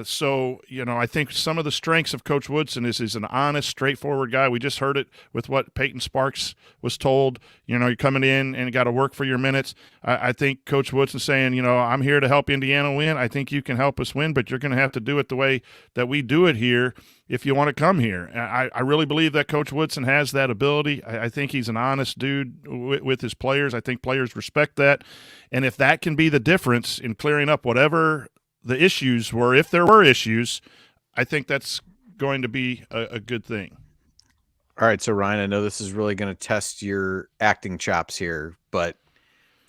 So, I think some of the strengths of Coach Woodson is he's an honest, straightforward guy. We just heard it with what Payton Sparks was told. You're coming in and you got to work for your minutes. I think Coach Woodson saying, I'm here to help Indiana win. I think you can help us win, but you're going to have to do it the way that we do it here if you want to come here. I really believe that Coach Woodson has that ability. I think he's an honest dude with his players. I think players respect that. And if that can be the difference in clearing up whatever the issues were, if there were issues, I think that's going to be a good thing. All right, so Ryan, I know this is really going to test your acting chops here, but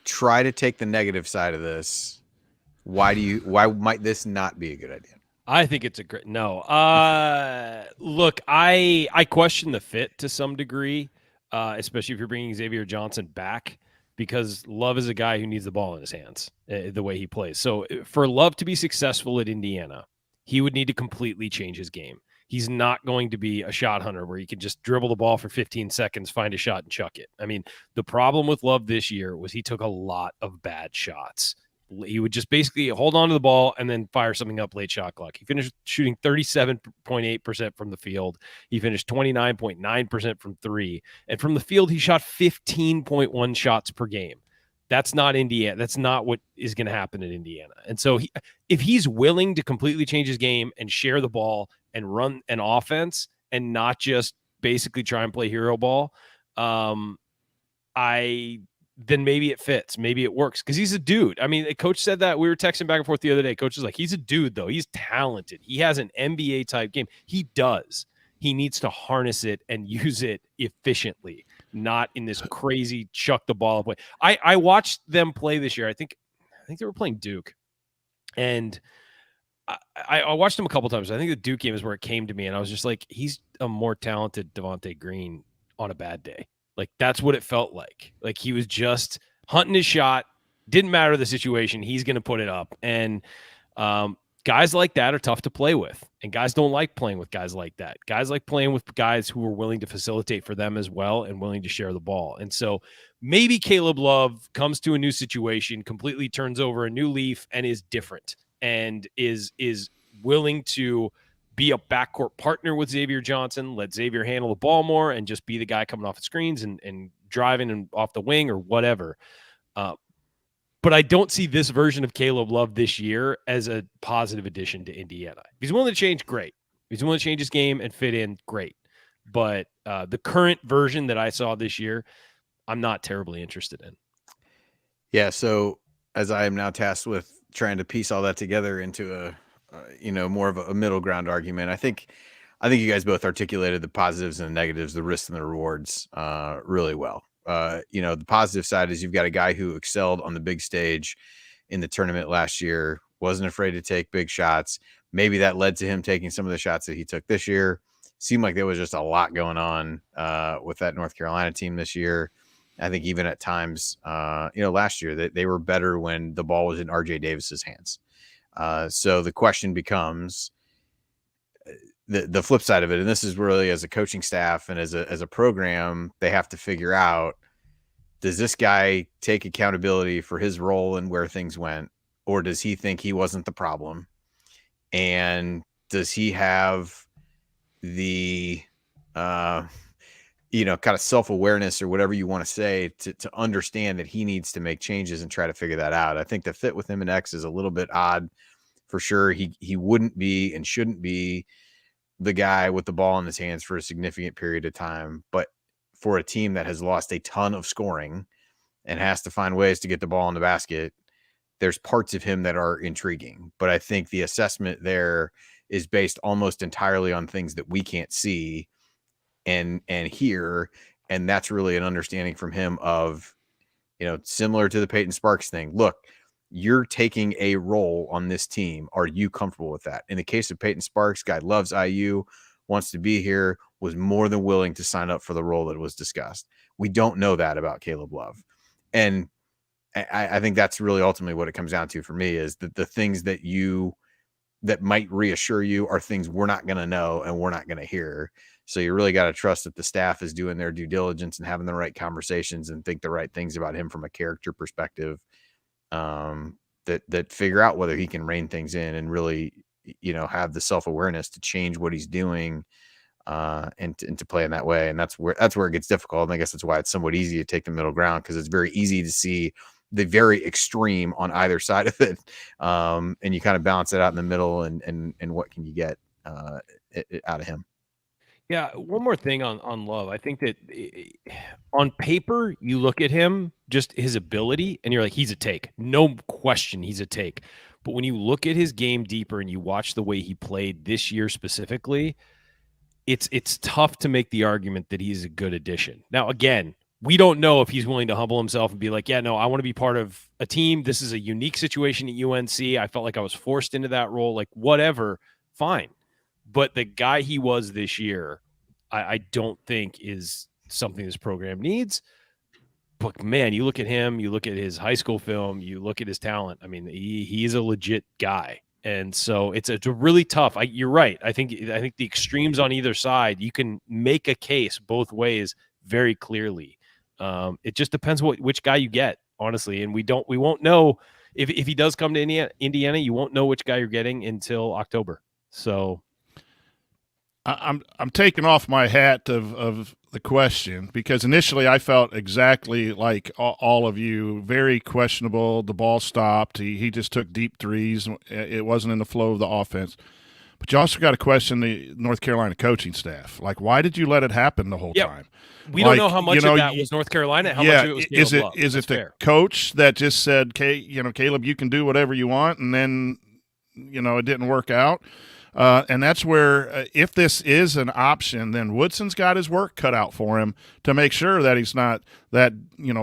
try to take the negative side of this. Why might this not be a good idea? I think it's a great no. Look, I question the fit to some degree, especially if you're bringing Xavier Johnson back, because Love is a guy who needs the ball in his hands the way he plays. So for Love to be successful at Indiana, he would need to completely change his game. He's not going to be a shot hunter where he can just dribble the ball for 15 seconds, find a shot, and chuck it. I mean, the problem with Love this year was he took a lot of bad shots. He would just basically hold on to the ball and then fire something up late shot clock. He finished shooting 37.8% from the field. He finished 29.9% from three. And from the field, he shot 15.1 shots per game. That's not Indiana. That's not what is going to happen in Indiana. And so if he's willing to completely change his game and share the ball and run an offense and not just basically try and play hero ball, then maybe it fits. Maybe it works because he's a dude. I mean, the coach said that. We were texting back and forth the other day. Coach was like, he's a dude, though. He's talented. He has an NBA-type game. He does. He needs to harness it and use it efficiently, not in this crazy chuck the ball away. I watched them play this year. I think they were playing Duke. And I watched them a couple times. I think the Duke game is where it came to me, and I was just like, he's a more talented Devontae Green on a bad day. Like, that's what it felt like. Like, he was just hunting his shot. Didn't matter the situation. He's going to put it up. And guys like that are tough to play with. And guys don't like playing with guys like that. Guys like playing with guys who are willing to facilitate for them as well and willing to share the ball. And so maybe Caleb Love comes to a new situation, completely turns over a new leaf, and is different and is willing to be a backcourt partner with Xavier Johnson, let Xavier handle the ball more and just be the guy coming off the screens and driving and off the wing or whatever. But I don't see this version of Caleb Love this year as a positive addition to Indiana. If he's willing to change, great. If he's willing to change his game and fit in, great. But the current version that I saw this year, I'm not terribly interested in. Yeah, so as I am now tasked with trying to piece all that together into more of a middle ground argument. I think you guys both articulated the positives and the negatives, the risks and the rewards really well. The positive side is you've got a guy who excelled on the big stage in the tournament last year, wasn't afraid to take big shots. Maybe that led to him taking some of the shots that he took this year. Seemed like there was just a lot going on with that North Carolina team this year. I think even at times, last year they were better when the ball was in RJ Davis's hands. So the question becomes the flip side of it. And this is really, as a coaching staff and as a program, they have to figure out, does this guy take accountability for his role and where things went? Or does he think he wasn't the problem? And does he have the, kind of self-awareness or whatever you want to say to understand that he needs to make changes and try to figure that out? I think the fit with him and X is a little bit odd for sure. He wouldn't be and shouldn't be the guy with the ball in his hands for a significant period of time. But for a team that has lost a ton of scoring and has to find ways to get the ball in the basket, there's parts of him that are intriguing. But I think the assessment there is based almost entirely on things that we can't see and hear. And that's really an understanding from him of, similar to the Payton Sparks thing. Look, you're taking a role on this team. Are you comfortable with that? In the case of Payton Sparks, guy loves IU, wants to be here, was more than willing to sign up for the role that was discussed. We don't know that about Caleb Love. And I think that's really ultimately what it comes down to for me, is that the things that might reassure you are things we're not going to know and we're not going to hear. So you really got to trust that the staff is doing their due diligence and having the right conversations and think the right things about him from a character perspective, that figure out whether he can rein things in and really, have the self-awareness to change what he's doing, and to play in that way. And that's where it gets difficult. And I guess that's why it's somewhat easy to take the middle ground, because it's very easy to see the very extreme on either side of it. And you kind of balance it out in the middle and what can you get out of him? Yeah, one more thing on Love. I think that on paper, you look at him, just his ability, and you're like, he's a take. No question, he's a take. But when you look at his game deeper and you watch the way he played this year specifically, it's tough to make the argument that he's a good addition. Now, again, we don't know if he's willing to humble himself and be like, yeah, no, I want to be part of a team. This is a unique situation at UNC. I felt like I was forced into that role, like whatever, fine. But the guy he was this year, I don't think is something this program needs. But, man, you look at him, you look at his high school film, you look at his talent. I mean, he is a legit guy. And so it's a really tough. You're right. I think the extremes on either side, you can make a case both ways very clearly. It just depends which guy you get, honestly. And we won't know if he does come to Indiana, you won't know which guy you're getting until October. So I'm taking off my hat of the question, because initially I felt exactly like all of you, very questionable. The ball stopped. He just took deep threes. It wasn't in the flow of the offense. But you also got to question the North Carolina coaching staff. Like, why did you let it happen the whole time? We don't know how much of that was North Carolina. How much of it was Caleb Love. Is it the coach that just said, Caleb, you can do whatever you want, and then, it didn't work out? And that's where, if this is an option, then Woodson's got his work cut out for him to make sure that he's not that,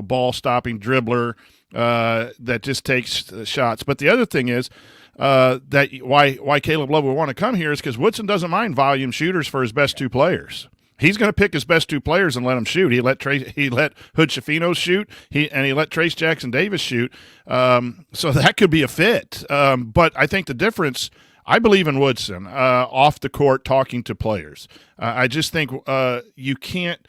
ball-stopping dribbler that just takes shots. But the other thing is that why Caleb Love would want to come here is because Woodson doesn't mind volume shooters for his best two players. He's going to pick his best two players and let them shoot. He let Hood Schifino shoot, he let Trace Jackson Davis shoot. So that could be a fit. But I think the difference – I believe in Woodson off the court talking to players. I just think you can't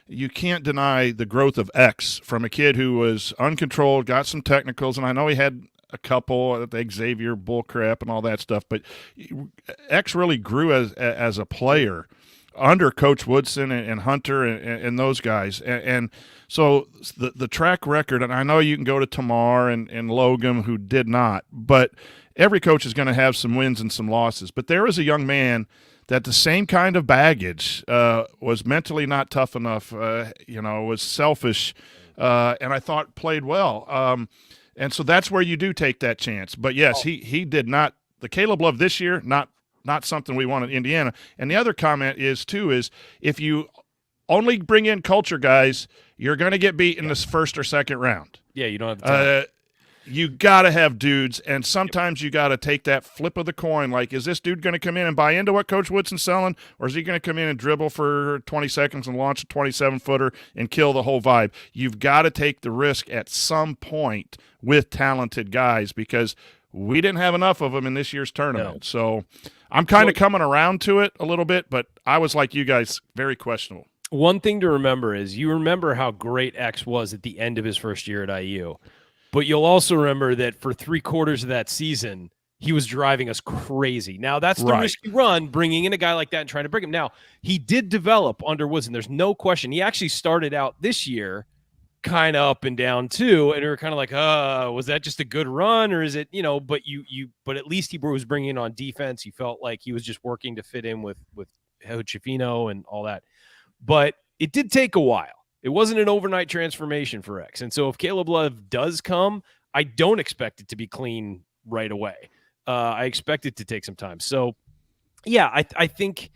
deny the growth of X from a kid who was uncontrolled, got some technicals, and I know he had a couple, the Xavier bullcrap and all that stuff, but X really grew as a player under Coach Woodson and Hunter and those guys. And so the track record, and I know you can go to Tamar and Logan, who did not, but every coach is going to have some wins and some losses. But there is a young man that the same kind of baggage was mentally not tough enough, was selfish, and I thought played well. And so that's where you do take that chance. But yes, he did not. The Caleb Love this year, not something we want in Indiana. And the other comment is if you only bring in culture guys, you're going to get beat in this first or second round. Yeah, you don't have the time. You got to have dudes, and sometimes you got to take that flip of the coin. Like, is this dude going to come in and buy into what Coach Woodson's selling, or is he going to come in and dribble for 20 seconds and launch a 27-footer and kill the whole vibe? You've got to take the risk at some point with talented guys because we didn't have enough of them in this year's tournament. No. So I'm kind of coming around to it a little bit, but I was like you guys, very questionable. One thing to remember is you remember how great X was at the end of his first year at IU. But you'll also remember that for 3/4 of that season, he was driving us crazy. Now, that's the risky run, bringing in a guy like that and trying to bring him. Now, he did develop under Woodson. There's no question. He actually started out this year kind of up and down too, and we were kind of like, was that just a good run, or is it, but at least he was bringing on defense. He felt like he was just working to fit in with Chifino and all that. But it did take a while. It wasn't an overnight transformation for X. And so if Caleb Love does come, I don't expect it to be clean right away. I expect it to take some time. So, yeah, I think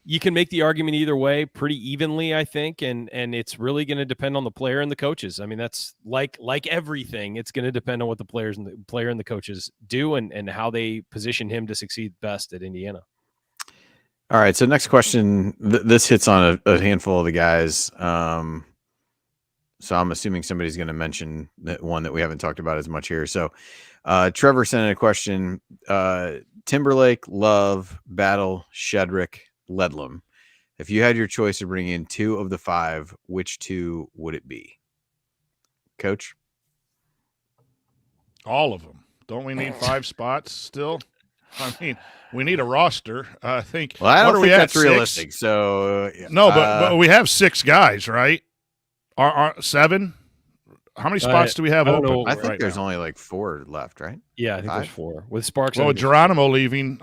you can make the argument either way pretty evenly, I think, and it's really going to depend on the player and the coaches. I mean, that's like everything. It's going to depend on what the player and the coaches do and how they position him to succeed best at Indiana. All right, so next question. This hits on a handful of the guys. So I'm assuming somebody's going to mention that one that we haven't talked about as much here. So Trevor sent in a question. Timberlake, Love, Battle, Shedrick, Ledlum. If you had your choice to bring in 2 of the 5, which 2 would it be? Coach? All of them. Don't we need 5 spots still? I mean, we need a roster. I think. Well, I don't think that's 6? realistic. So no, but we have 6 guys, right? Are 7? How many spots do we have open? I think right there's now? only like 4 left, right? Yeah, I think 5? there's 4 with Sparks. Well, with Geronimo leaving.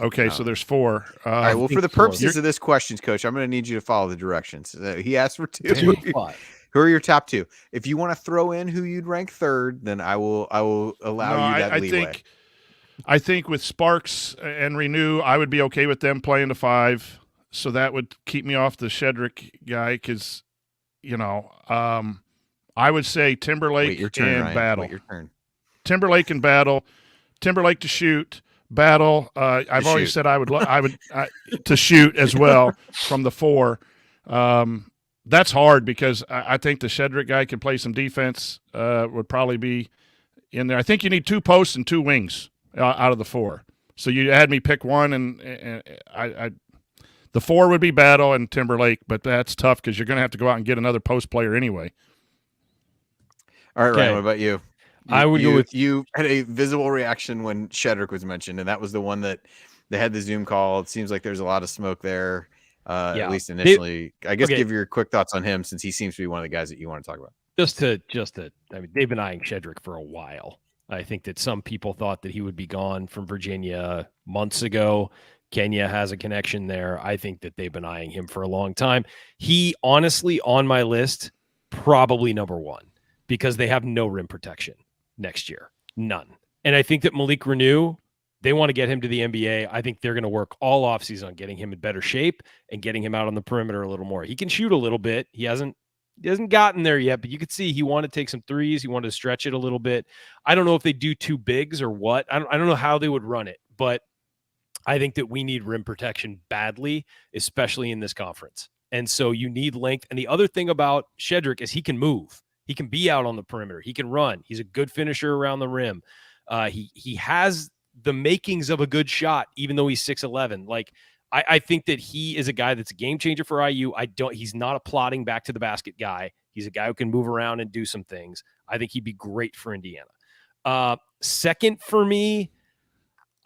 Okay, No. so there's 4. All right. Well, for the purposes of this question, Coach, I'm going to need you to follow the directions. He asked for 2. 2 of 5. Who are your top 2? If you want to throw in who you'd rank 3rd, then I will allow you that leeway. I think with Sparks and Renew, I would be okay with them playing the 5. So that would keep me off the Shedrick guy because, I would say Timberlake and Ryan. Battle. Wait your turn. Timberlake and Battle. Timberlake to shoot. Battle. I've already said I would to shoot as well from the 4. That's hard because I think the Shedrick guy can play some defense. Would probably be in there. I think you need 2 posts and 2 wings out of the 4. So you had me pick one, and I the 4 would be Battle and Timberlake, but that's tough because you're going to have to go out and get another post player anyway. All right, Okay. Ryan, what about you? I would go with you had a visible reaction when Shedrick was mentioned, and that was the one that they had the Zoom call. It seems like there's a lot of smoke there, at least initially. I guess give your quick thoughts on him since he seems to be one of the guys that you want to talk about. Just to, I mean, they've been eyeing Shedrick for a while. I think that some people thought that he would be gone from Virginia months ago. Kenya has a connection there. I think that they've been eyeing him for a long time. He honestly on my list, probably number 1 because they have no rim protection next year. None. And I think that Malik Renew, they want to get him to the NBA. I think they're going to work all offseason on getting him in better shape and getting him out on the perimeter a little more. He can shoot a little bit. He hasn't gotten there yet, but you could see he wanted to take some threes. He wanted to stretch it a little bit. I don't know if they do 2 bigs or what. I don't know how they would run it, but I think that we need rim protection badly, especially in this conference. And so you need length. And the other thing about Shedrick is he can move. He can be out on the perimeter. He can run. He's a good finisher around the rim. He has the makings of a good shot, even though he's 6'11". Like, I think that he is a guy that's a game changer for IU. He's not a plotting back to the basket guy. He's a guy who can move around and do some things. I think he'd be great for Indiana. Second for me,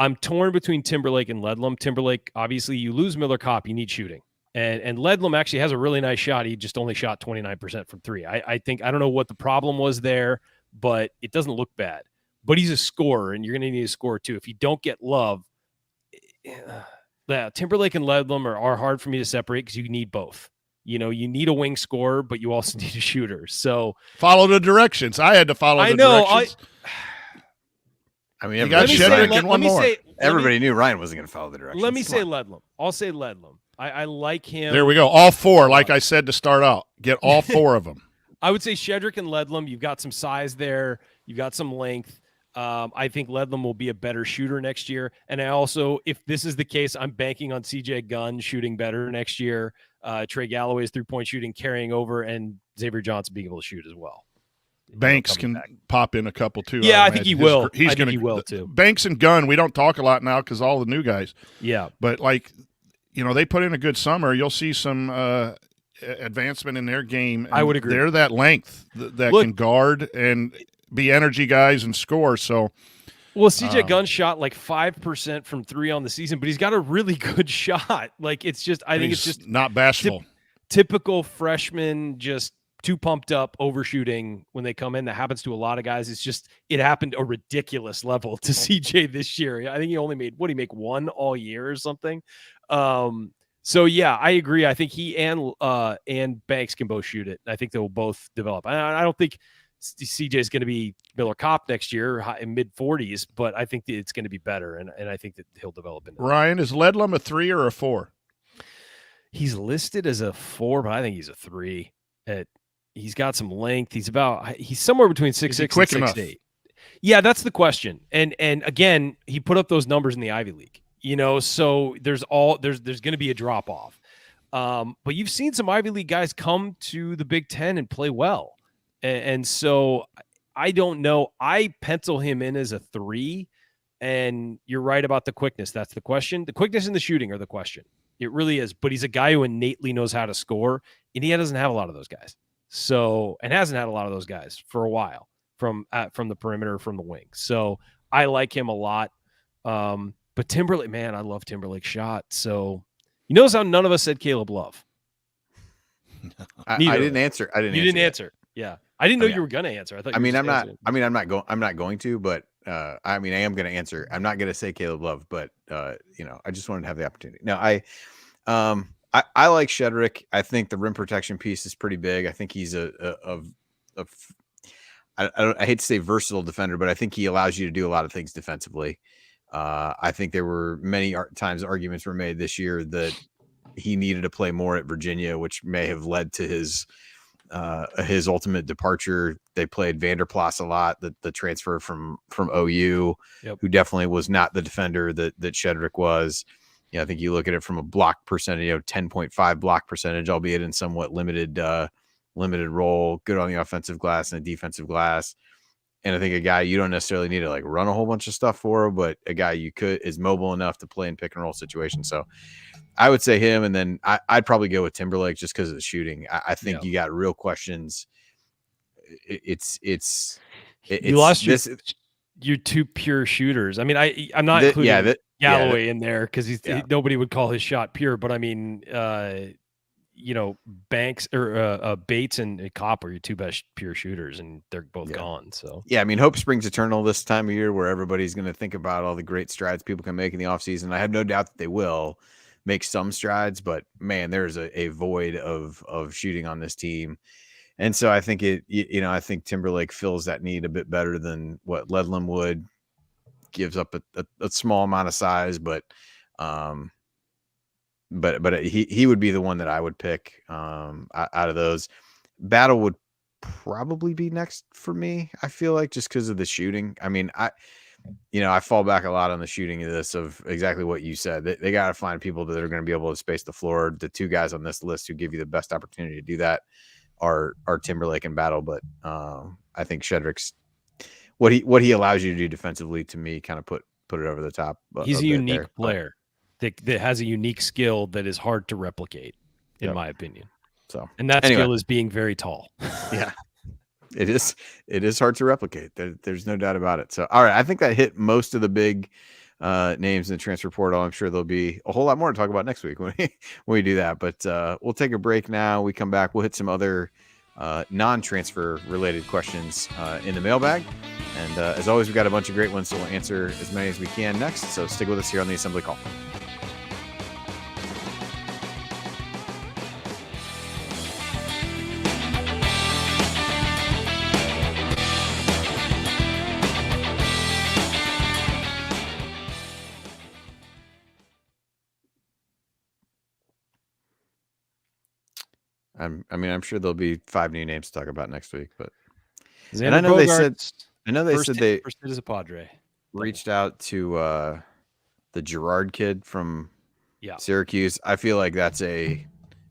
I'm torn between Timberlake and Ledlum. Timberlake, obviously, you lose Miller Kopp, you need shooting. And Ledlum actually has a really nice shot. He just only shot 29% from 3. I don't know what the problem was there, but it doesn't look bad. But he's a scorer, and you're going to need a scorer too. If you don't get Love, Timberlake and Ledlum are hard for me to separate because you need both. You need a wing scorer, but you also need a shooter. So follow the directions. I had to follow the directions. I mean, you got Shedrick and one more. Everybody knew Ryan wasn't going to follow the directions. Let me say Ledlam. I'll say Ledlam. I like him. There we go. All four, like I said to start out. Get all four of them. I would say Shedrick and Ledlam. You've got some size there. You've got some length. I think Ledlam will be a better shooter next year. And I also, if this is the case, I'm banking on CJ Gunn shooting better next year. Trey Galloway's 3-point shooting carrying over, and Xavier Johnson being able to shoot as well. Banks can pop in a couple too. Yeah, I think he will. He will too. Banks and Gunn, we don't talk a lot now because all the new guys. Yeah, but they put in a good summer. You'll see some advancement in their game. I would agree. They're that length that can guard and be energy guys and score. So, well, CJ Gunn shot like 5% from 3 on the season, but he's got a really good shot. Like it's just, I think it's just not bashful. Typical freshman, just too pumped up, overshooting when they come in. That happens to a lot of guys. It's just, it happened a ridiculous level to CJ this year. I think he only made, one all year or something. So yeah, I agree. I think he and Banks can both shoot it. I think they will both develop. I don't think CJ is going to be Miller Kopp next year in mid 40s, but I think that it's going to be better. And I think that he'll develop into Ryan, is Ledlam a 3 or a 4? He's listed as a 4, but I think he's a 3. He's got some length. He's somewhere between 6'6" and 6'8". Yeah, that's the question. And again, he put up those numbers in the Ivy League. So there's going to be a drop off. But you've seen some Ivy League guys come to the Big Ten and play well. And so I don't know. I pencil him in as a 3, and you're right about the quickness. That's the question. The quickness and the shooting are the question. It really is. But he's a guy who innately knows how to score. Indiana doesn't have a lot of those guys. So, and hasn't had a lot of those guys for a while from the perimeter, from the wing. So I like him a lot. But Timberlake, man, I love Timberlake's shot. So you notice how none of us said Caleb Love. I didn't answer. You didn't answer. Yeah. I didn't know you were going to answer. I thought. I'm not going to, but I am going to answer. I'm not going to say Caleb Love, but I just wanted to have the opportunity. No, I like Shedrick. I think the rim protection piece is pretty big. I think he's I hate to say versatile defender, but I think he allows you to do a lot of things defensively. I think there were many times arguments were made this year that he needed to play more at Virginia, which may have led to his ultimate departure. They played Vanderplas a lot, the transfer from OU, who definitely was not the defender that Shedrick was. I think you look at it from a block percentage, 10.5 block percentage, albeit in somewhat limited role, good on the offensive glass and the defensive glass. And I think a guy you don't necessarily need to like run a whole bunch of stuff for, but a guy is mobile enough to play in pick and roll situations. So I would say him, and then I'd probably go with Timberlake just because of the shooting. I think you got real questions. You lost your 2 pure shooters. I mean, I'm not including Galloway in there because nobody would call his shot pure, but I mean, Banks or Bates and Kopp are your 2 best pure shooters, and they're both gone. So I mean, hope springs eternal this time of year, where everybody's going to think about all the great strides people can make in the offseason. I have no doubt that they will make some strides, but man, there's a void of shooting on this team. And so I think I think Timberlake fills that need a bit better than what Ledlam would. Gives up a small amount of size, but he would be the one that I would pick out of those. Battle would probably be next for me. I feel like just because of the shooting. I mean, I fall back a lot on the shooting of exactly what you said. They got to find people that are going to be able to space the floor. The 2 guys on this list who give you the best opportunity to do that are Timberlake and Battle. But I think Shedrick's what he allows you to do defensively, to me, kind of put it over the top. He's a unique player that has a unique skill that is hard to replicate, in my opinion. So, and that skill is being very tall. Yeah. It is hard to replicate. There's no doubt about it. So, all right, I think that hit most of the big names in the transfer portal. I'm sure there'll be a whole lot more to talk about next week when we do that. But we'll take a break now. We come back. We'll hit some other non-transfer related questions in the mailbag. And as always, we've got a bunch of great ones, so we'll answer as many as we can next. So stick with us here on the Assembly Call. I'm sure there'll be 5 new names to talk about next week. But Xander and I know Bogaerts, they said they first hit as a Padre. reached out to the Girard kid from Yeah. Syracuse. I feel like that's a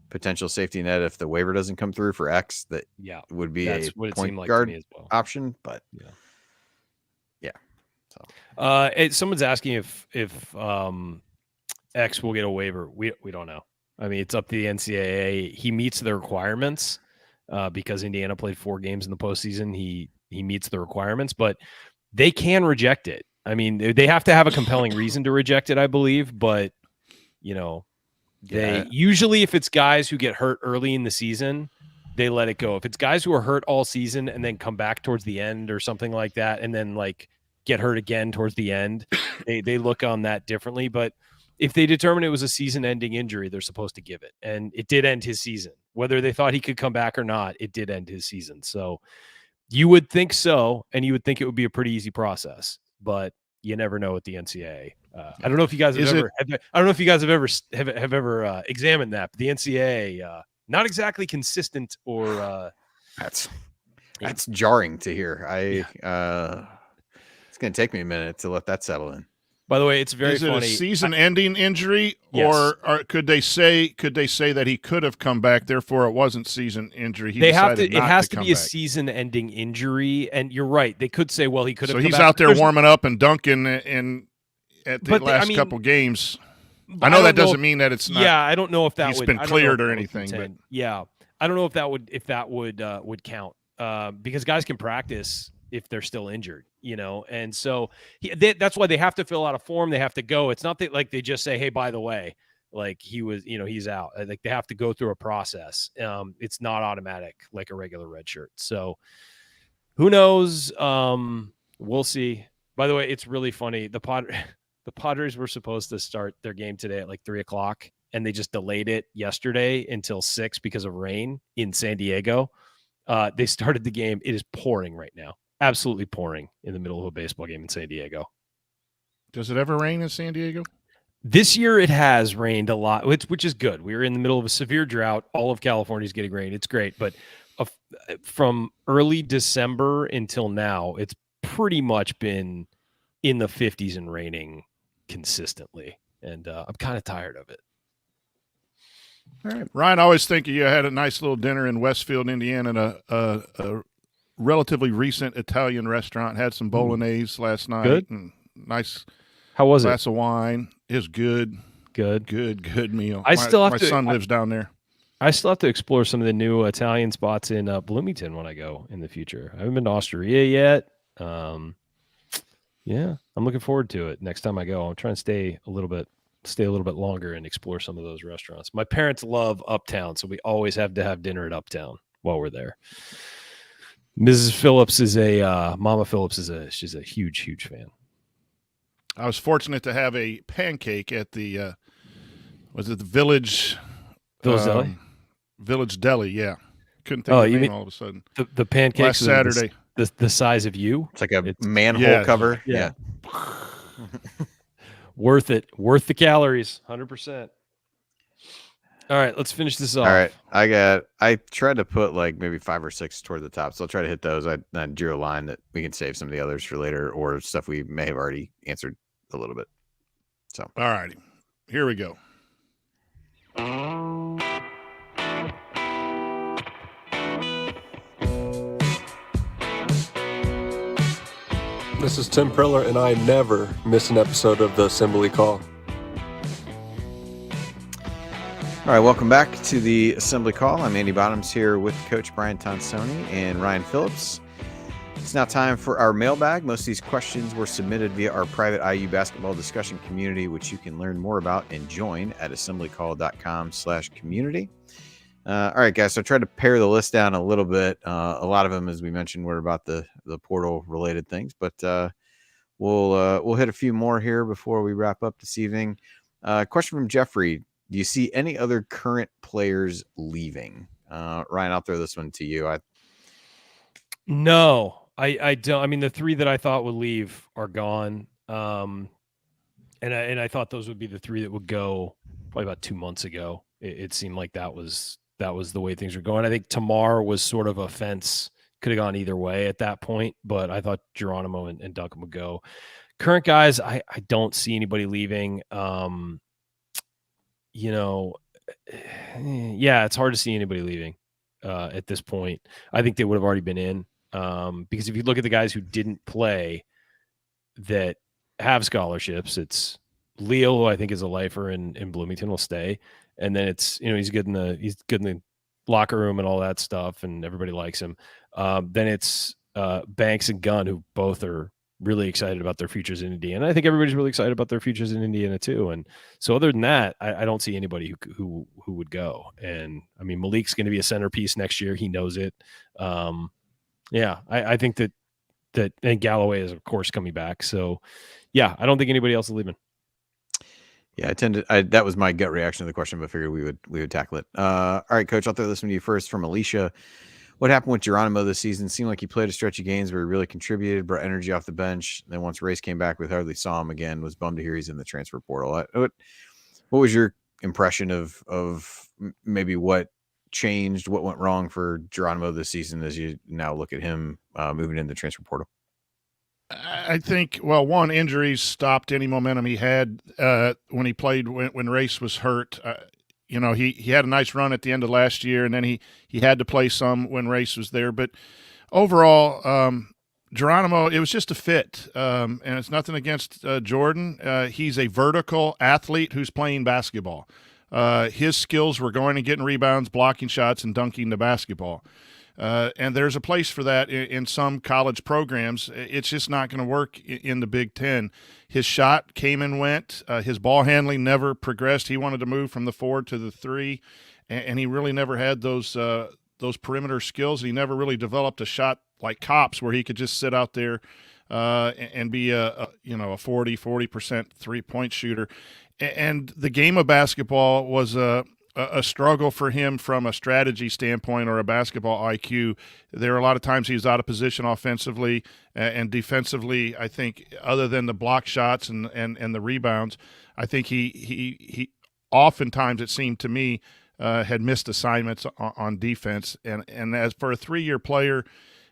potential safety net if the waiver doesn't come through for X. That would be that's a what it point seemed like guard to me as well. option. But yeah. So someone's asking if X will get a waiver. We don't know. I mean, it's up to the NCAA. He meets the requirements because Indiana played 4 games in the postseason. He meets the requirements, but they can reject it. I mean, they have to have a compelling reason to reject it, I believe. But they usually, if it's guys who get hurt early in the season, they let it go. If it's guys who are hurt all season and then come back towards the end or something like that, and then like get hurt again towards the end, they look on that differently. But if they determine it was a season-ending injury, they're supposed to give it. And it did end his season. Whether they thought he could come back or not, it did end his season. So you would think so, and you would think it would be a pretty easy process. But you never know with the NCAA. I don't know if you guys have ever examined that. But the NCAA, not exactly consistent or that's jarring to hear. It's going to take me a minute to let that settle in. By the way, it's very funny. Is it a season-ending injury, or could they say that he could have come back? Therefore, it wasn't season injury. It has to be a season-ending injury, and you're right. They could say, well, he could have. So he's out there warming up and dunking at the last couple games. I know that doesn't mean that it's not. Yeah, I don't know if that he's been cleared or anything. But yeah, I don't know if that would count because guys can practice if they're still injured, and so that's why they have to fill out a form. They have to go. It's not that like they just say, hey, by the way, like he was, he's out. Like they have to go through a process. It's not automatic like a regular red shirt. So who knows? We'll see. By the way, it's really funny. The Padres were supposed to start their game today at like 3:00, and they just delayed it yesterday until 6 because of rain in San Diego. They started the game. It is pouring right now. Absolutely pouring in the middle of a baseball game in San Diego. Does it ever rain in San Diego? This year it has rained a lot, which is good. We were in the middle of a severe drought. All of California is getting rain. It's great. But from early December until now, it's pretty much been in the 50s and raining consistently. And I'm kind of tired of it. All right. Ryan, I always think you had a nice little dinner in Westfield, Indiana, at a relatively recent Italian restaurant. Had some bolognese last night. Good. And nice. How was glass of wine. It was good. Good meal. My son lives down there. I still have to explore some of the new Italian spots in Bloomington when I go in the future. I haven't been to Osteria yet. Yeah, I'm looking forward to it next time I go. I'm trying to stay a little bit longer and explore some of those restaurants. My parents love Uptown, so we always have to have dinner at Uptown while we're there. Mrs. Phillips Mama Phillips she's a huge fan. I was fortunate to have a pancake at the was it the Village Deli? Village Deli, yeah. Couldn't think of the name all of a sudden. The pancakes last Saturday. The size of you. It's like a manhole cover. Yeah. Worth it. Worth the calories. 100%. All right, let's finish this off. All right, I tried to put like maybe 5 or 6 toward the top, so I'll try to hit those. I drew a line that we can save some of the others for later, or stuff we may have already answered a little bit. So, all righty, here we go. This is Tim Priller, and I never miss an episode of the Assembly Call. All right, welcome back to the Assembly Call. I'm Andy Bottoms here with Coach Brian Tonsoni and Ryan Phillips. It's now time for our mailbag. Most of these questions were submitted via our private IU basketball discussion community, which you can learn more about and join at assemblycall.com/community. All right, guys, so I tried to pare the list down a little bit. A lot of them, as we mentioned, were about the portal-related things, but we'll hit a few more here before we wrap up this evening. Question from Jeffrey. Do you see any other current players leaving? Ryan, I'll throw this one to you. No, I don't. I mean, the 3 that I thought would leave are gone. And I thought those would be the 3 that would go probably about 2 months ago. It seemed like that was that was the way things were going. I think Tamar was sort of a fence, could have gone either way at that point, but I thought Geronimo and Duncan would go. Current guys, I don't see anybody leaving. Yeah, it's hard to see anybody leaving at this point. I think they would have already been in because if you look at the guys who didn't play that have scholarships, it's Leo, who I think is a lifer in Bloomington, will stay, and then it's he's good in the locker room and all that stuff, and everybody likes him. Then it's Banks and Gunn, who both are really excited about their futures in Indiana. I think everybody's really excited about their futures in Indiana too. And so other than that, I don't see anybody who would go. And I mean, Malik's going to be a centerpiece next year. He knows it. I think that and Galloway is of course coming back. So yeah, I don't think anybody else is leaving. Yeah, that was my gut reaction to the question, but I figured we would tackle it. All right, Coach, I'll throw this one to you first from Alicia. What happened with Geronimo this season? Seemed like he played a stretch of games where he really contributed, brought energy off the bench. Then once Race came back, we hardly saw him again. Was bummed to hear he's in the transfer portal. What was your impression of maybe what changed, what went wrong for Geronimo this season as you now look at him moving into the transfer portal? I think, well, one, injuries stopped any momentum he had when he played when Race was hurt. He had a nice run at the end of last year, and then he had to play some when Race was there. But overall, Geronimo, it was just a fit, and it's nothing against Jordan. He's a vertical athlete who's playing basketball. His skills were going and getting rebounds, blocking shots, and dunking the basketball. And there's a place for that in some college programs. It's just not going to work in the Big Ten. His shot came and went. His ball handling never progressed. He wanted to move from the 4 to the 3, and he really never had those perimeter skills. He never really developed a shot like Kopp's where he could just sit out there and be a 40% 3-point shooter. And the game of basketball was a struggle for him from a strategy standpoint or a basketball IQ. There are a lot of times he's out of position offensively and defensively. I think other than the block shots and the rebounds, I think he oftentimes, it seemed to me, had missed assignments on defense. And as for a 3-year player,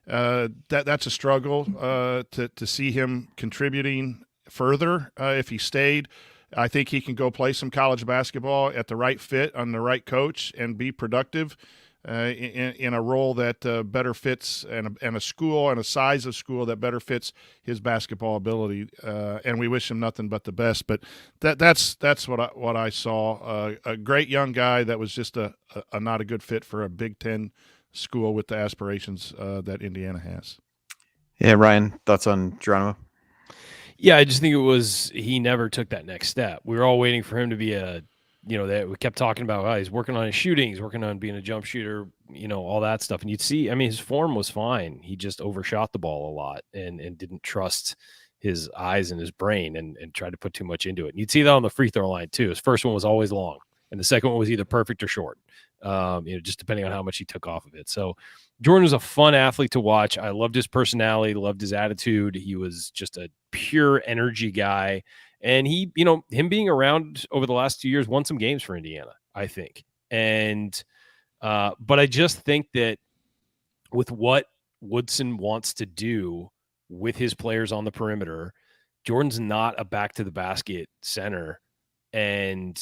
that's a struggle to see him contributing further if he stayed. I think he can go play some college basketball at the right fit on the right coach and be productive in a role that better fits and a school and a size of school that better fits his basketball ability. And we wish him nothing but the best. But that's what I saw. A great young guy that was just a not a good fit for a Big Ten school with the aspirations that Indiana has. Yeah, Ryan, thoughts on Geronimo? Yeah, I just think he never took that next step. We were all waiting for him to be that we kept talking about, he's working on his shooting, he's working on being a jump shooter, all that stuff. And you'd see, I mean, his form was fine. He just overshot the ball a lot and didn't trust his eyes and his brain and tried to put too much into it. And you'd see that on the free throw line too. His first one was always long, and the second one was either perfect or short, just depending on how much he took off of it. So Jordan was a fun athlete to watch. I loved his personality, loved his attitude. He was just a pure energy guy. And he, him being around over the last 2 years won some games for Indiana, I think. And, but I just think that with what Woodson wants to do with his players on the perimeter, Jordan's not a back to the basket center, and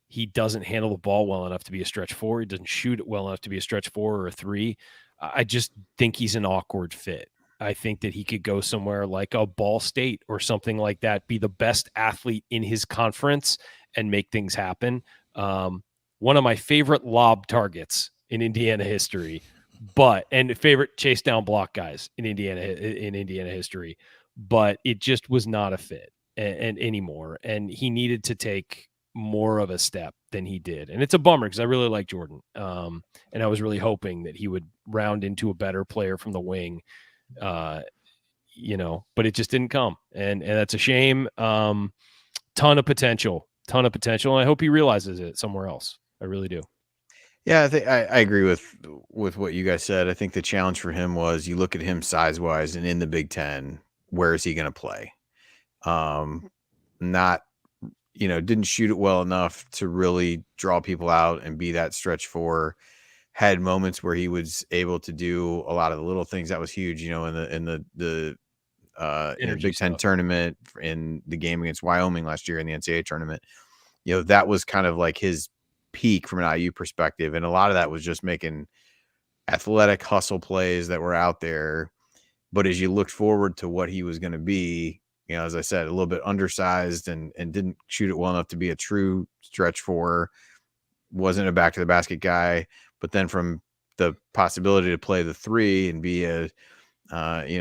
he doesn't handle the ball well enough to be a stretch 4. He doesn't shoot it well enough to be a stretch 4 or a 3. I just think he's an awkward fit. I think that he could go somewhere like a Ball State or something like that, be the best athlete in his conference and make things happen. One of my favorite lob targets in Indiana history, and favorite chase down block guys in Indiana history, but it just was not a fit and anymore. And he needed to take more of a step than he did. And it's a bummer because I really like Jordan. And I was really hoping that he would round into a better player from the wing, but it just didn't come. And that's a shame. Ton of potential. And I hope he realizes it somewhere else. I really do. Yeah, I think I agree with what you guys said. I think the challenge for him was you look at him size wise and in the Big Ten, where is he going to play? Didn't shoot it well enough to really draw people out and be that stretch 4. had moments where he was able to do a lot of the little things. That was huge, in the Energy Big Ten stuff. tournament, in the game against Wyoming last year in the NCAA tournament. That was kind of like his peak from an IU perspective. And a lot of that was just making athletic hustle plays that were out there. But as you looked forward to what he was going to be, as I said, a little bit undersized and didn't shoot it well enough to be a true stretch four, wasn't a back to the basket guy. But then from the possibility to play the three and be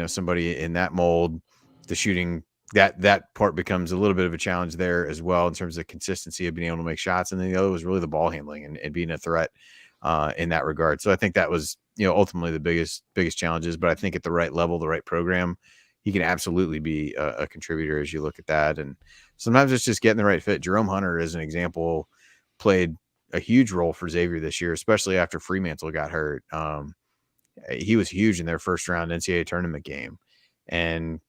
somebody in that mold, the shooting, that part becomes a little bit of a challenge there as well in terms of consistency of being able to make shots. And then the other was really the ball handling and being a threat in that regard. So I think that was, ultimately the biggest challenges, but I think at the right level, the right program, he can absolutely be a contributor as you look at that. And sometimes it's just getting the right fit. Jerome Hunter, as an example, played a huge role for Xavier this year, especially after Fremantle got hurt. He was huge in their first round NCAA tournament game. And,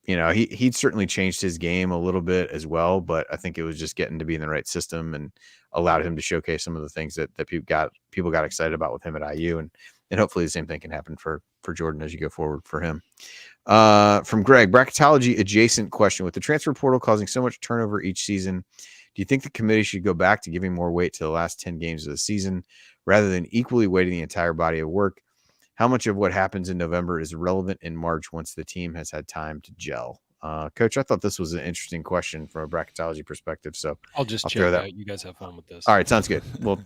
he'd certainly changed his game a little bit as well, but I think it was just getting to be in the right system and allowed him to showcase some of the things that people got excited about with him at IU. And hopefully the same thing can happen for Jordan as you go forward for him. From Greg, bracketology adjacent question: with the transfer portal causing so much turnover each season, do you think the committee should go back to giving more weight to the last 10 games of the season rather than equally weighting the entire body of work? How much of what happens in November is relevant in March once the team has had time to gel? Coach, I thought this was an interesting question from a bracketology perspective. So I'll check throw that out. You guys have fun with this. All right, sounds good. Well,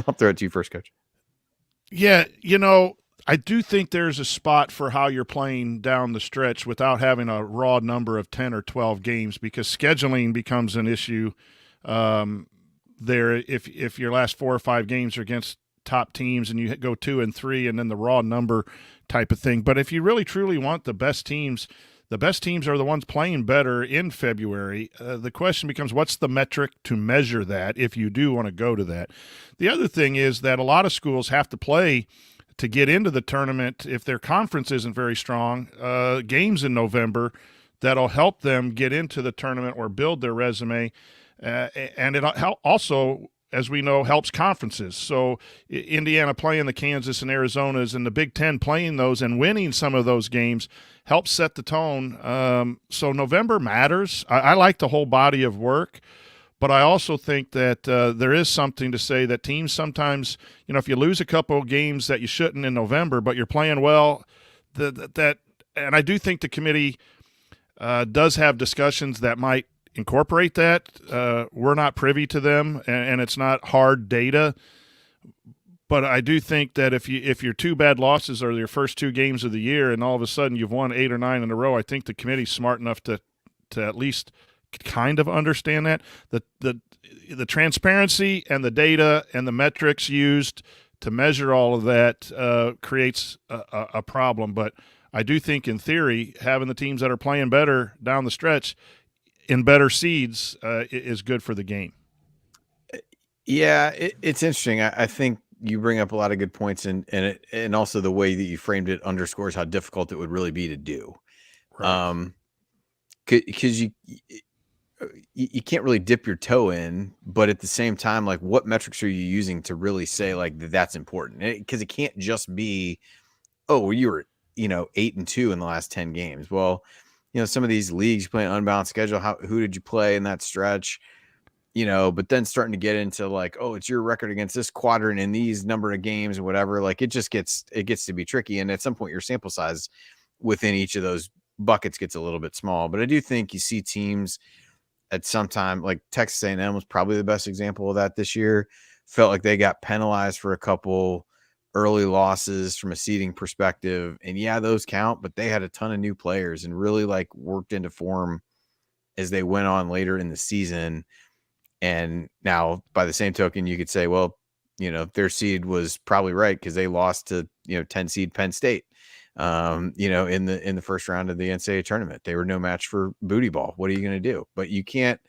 I'll throw it to you first, Coach. Yeah, I do think there's a spot for how you're playing down the stretch without having a raw number of 10 or 12 games, because scheduling becomes an issue there. If your last 4 or 5 games are against top teams and you go 2 and 3 and then the raw number type of thing. But if you really truly want the best teams are the ones playing better in February. The question becomes, what's the metric to measure that if you do want to go to that? The other thing is that a lot of schools have to play to get into the tournament if their conference isn't very strong, games in November that'll help them get into the tournament or build their resume. And it also, as we know, helps conferences. So Indiana playing the Kansas and Arizonas and the Big Ten playing those and winning some of those games helps set the tone. So November matters. I like the whole body of work, but I also think that there is something to say that teams sometimes, if you lose a couple of games that you shouldn't in November, but you're playing well, and I do think the committee does have discussions that might incorporate that. We're not privy to them, and it's not hard data. But I do think that if your 2 bad losses are your first 2 games of the year, and all of a sudden you've won 8 or 9 in a row, I think the committee's smart enough to at least kind of understand that the transparency and the data and the metrics used to measure all of that creates a problem. But I do think, in theory, having the teams that are playing better down the stretch in better seeds is good for the game. Yeah, it's interesting. I think you bring up a lot of good points, and also the way that you framed it underscores how difficult it would really be to do. Right. Because you can't really dip your toe in, but at the same time, like, what metrics are you using to really say like that's important? Because it can't just be, oh, you were 8-2 in the last 10 games. Well, some of these leagues play an unbalanced schedule. Who did you play in that stretch? But then starting to get into like, oh, it's your record against this quadrant in these number of games or whatever. Like, it gets to be tricky. And at some point your sample size within each of those buckets gets a little bit small. But I do think you see teams at some time, like Texas A&M was probably the best example of that this year. Felt like they got penalized for a couple early losses from a seeding perspective. And yeah, those count, but they had a ton of new players and really like worked into form as they went on later in the season. And now by the same token, you could say, well, their seed was probably right because they lost to, 10 seed Penn State, in the first round of the NCAA tournament. They were no match for booty ball. What are you going to do? But you can't.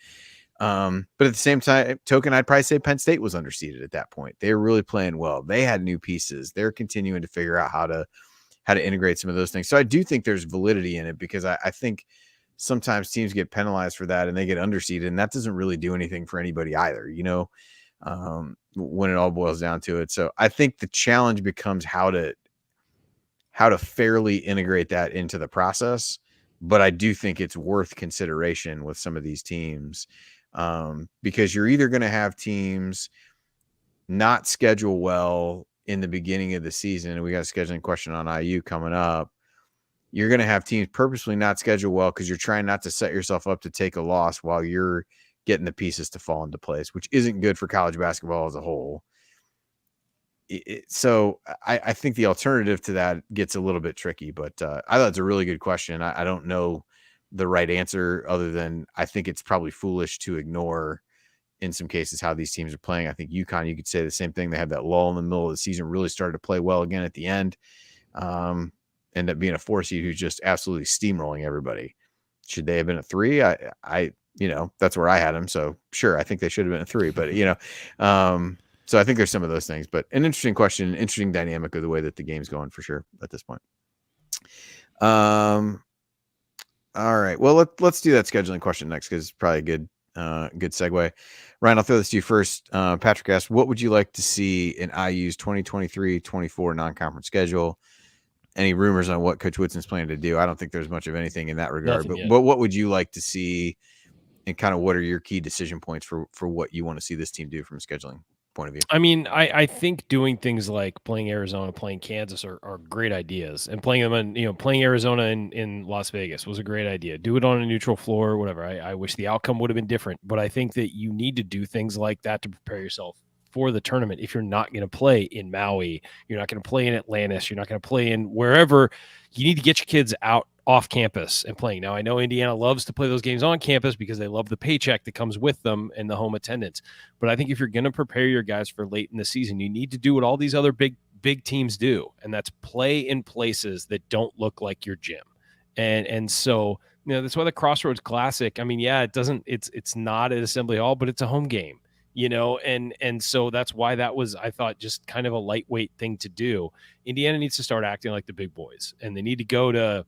But at the same token, I'd probably say Penn State was underseeded at that point. They were really playing well. They had new pieces. They're continuing to figure out how to integrate some of those things. So I do think there's validity in it, because I think sometimes teams get penalized for that and they get underseeded, and that doesn't really do anything for anybody either. when it all boils down to it. So I think the challenge becomes how to fairly integrate that into the process. But I do think it's worth consideration with some of these teams, because you're either going to have teams not schedule well in the beginning of the season, and we got a scheduling question on IU coming up. You're going to have teams purposely not schedule well because you're trying not to set yourself up to take a loss while you're getting the pieces to fall into place, which isn't good for college basketball as a whole. So I think the alternative to that gets a little bit tricky, but I thought it's a really good question. I don't know the right answer other than I think it's probably foolish to ignore in some cases how these teams are playing. I think UConn, you could say the same thing. They had that lull in the middle of the season, really started to play well again at the end. End up being a 4 seed who's just absolutely steamrolling everybody. Should they have been a 3? I that's where I had them. So sure, I think they should have been a 3, but so I think there's some of those things, but an interesting question, an interesting dynamic of the way that the game's going for sure at this point. All right. Well, let's do that scheduling question next, because it's probably a good segue. Ryan, I'll throw this to you first. Patrick asked, what would you like to see in IU's 2023-24 non-conference schedule? Any rumors on what Coach Woodson's planning to do? I don't think there's much of anything in that regard, but what would you like to see, and kind of what are your key decision points for what you want to see this team do from a scheduling point of view? I mean, I think doing things like playing Arizona, playing Kansas are great ideas, and playing them in, playing Arizona in Las Vegas was a great idea. Do it on a neutral floor, whatever. I wish the outcome would have been different, but I think that you need to do things like that to prepare yourself for the tournament. If you're not going to play in Maui, you're not going to play in Atlantis, you're not going to play in wherever, you need to get your kids out off campus and playing. Now, I know Indiana loves to play those games on campus because they love the paycheck that comes with them and the home attendance. But I think if you're going to prepare your guys for late in the season, you need to do what all these other big teams do, and that's play in places that don't look like your gym. And so, that's why the Crossroads Classic, I mean, yeah, it's not at Assembly Hall, but it's a home game. And so that's why that was, I thought, just kind of a lightweight thing to do. Indiana needs to start acting like the big boys, and they need to go to,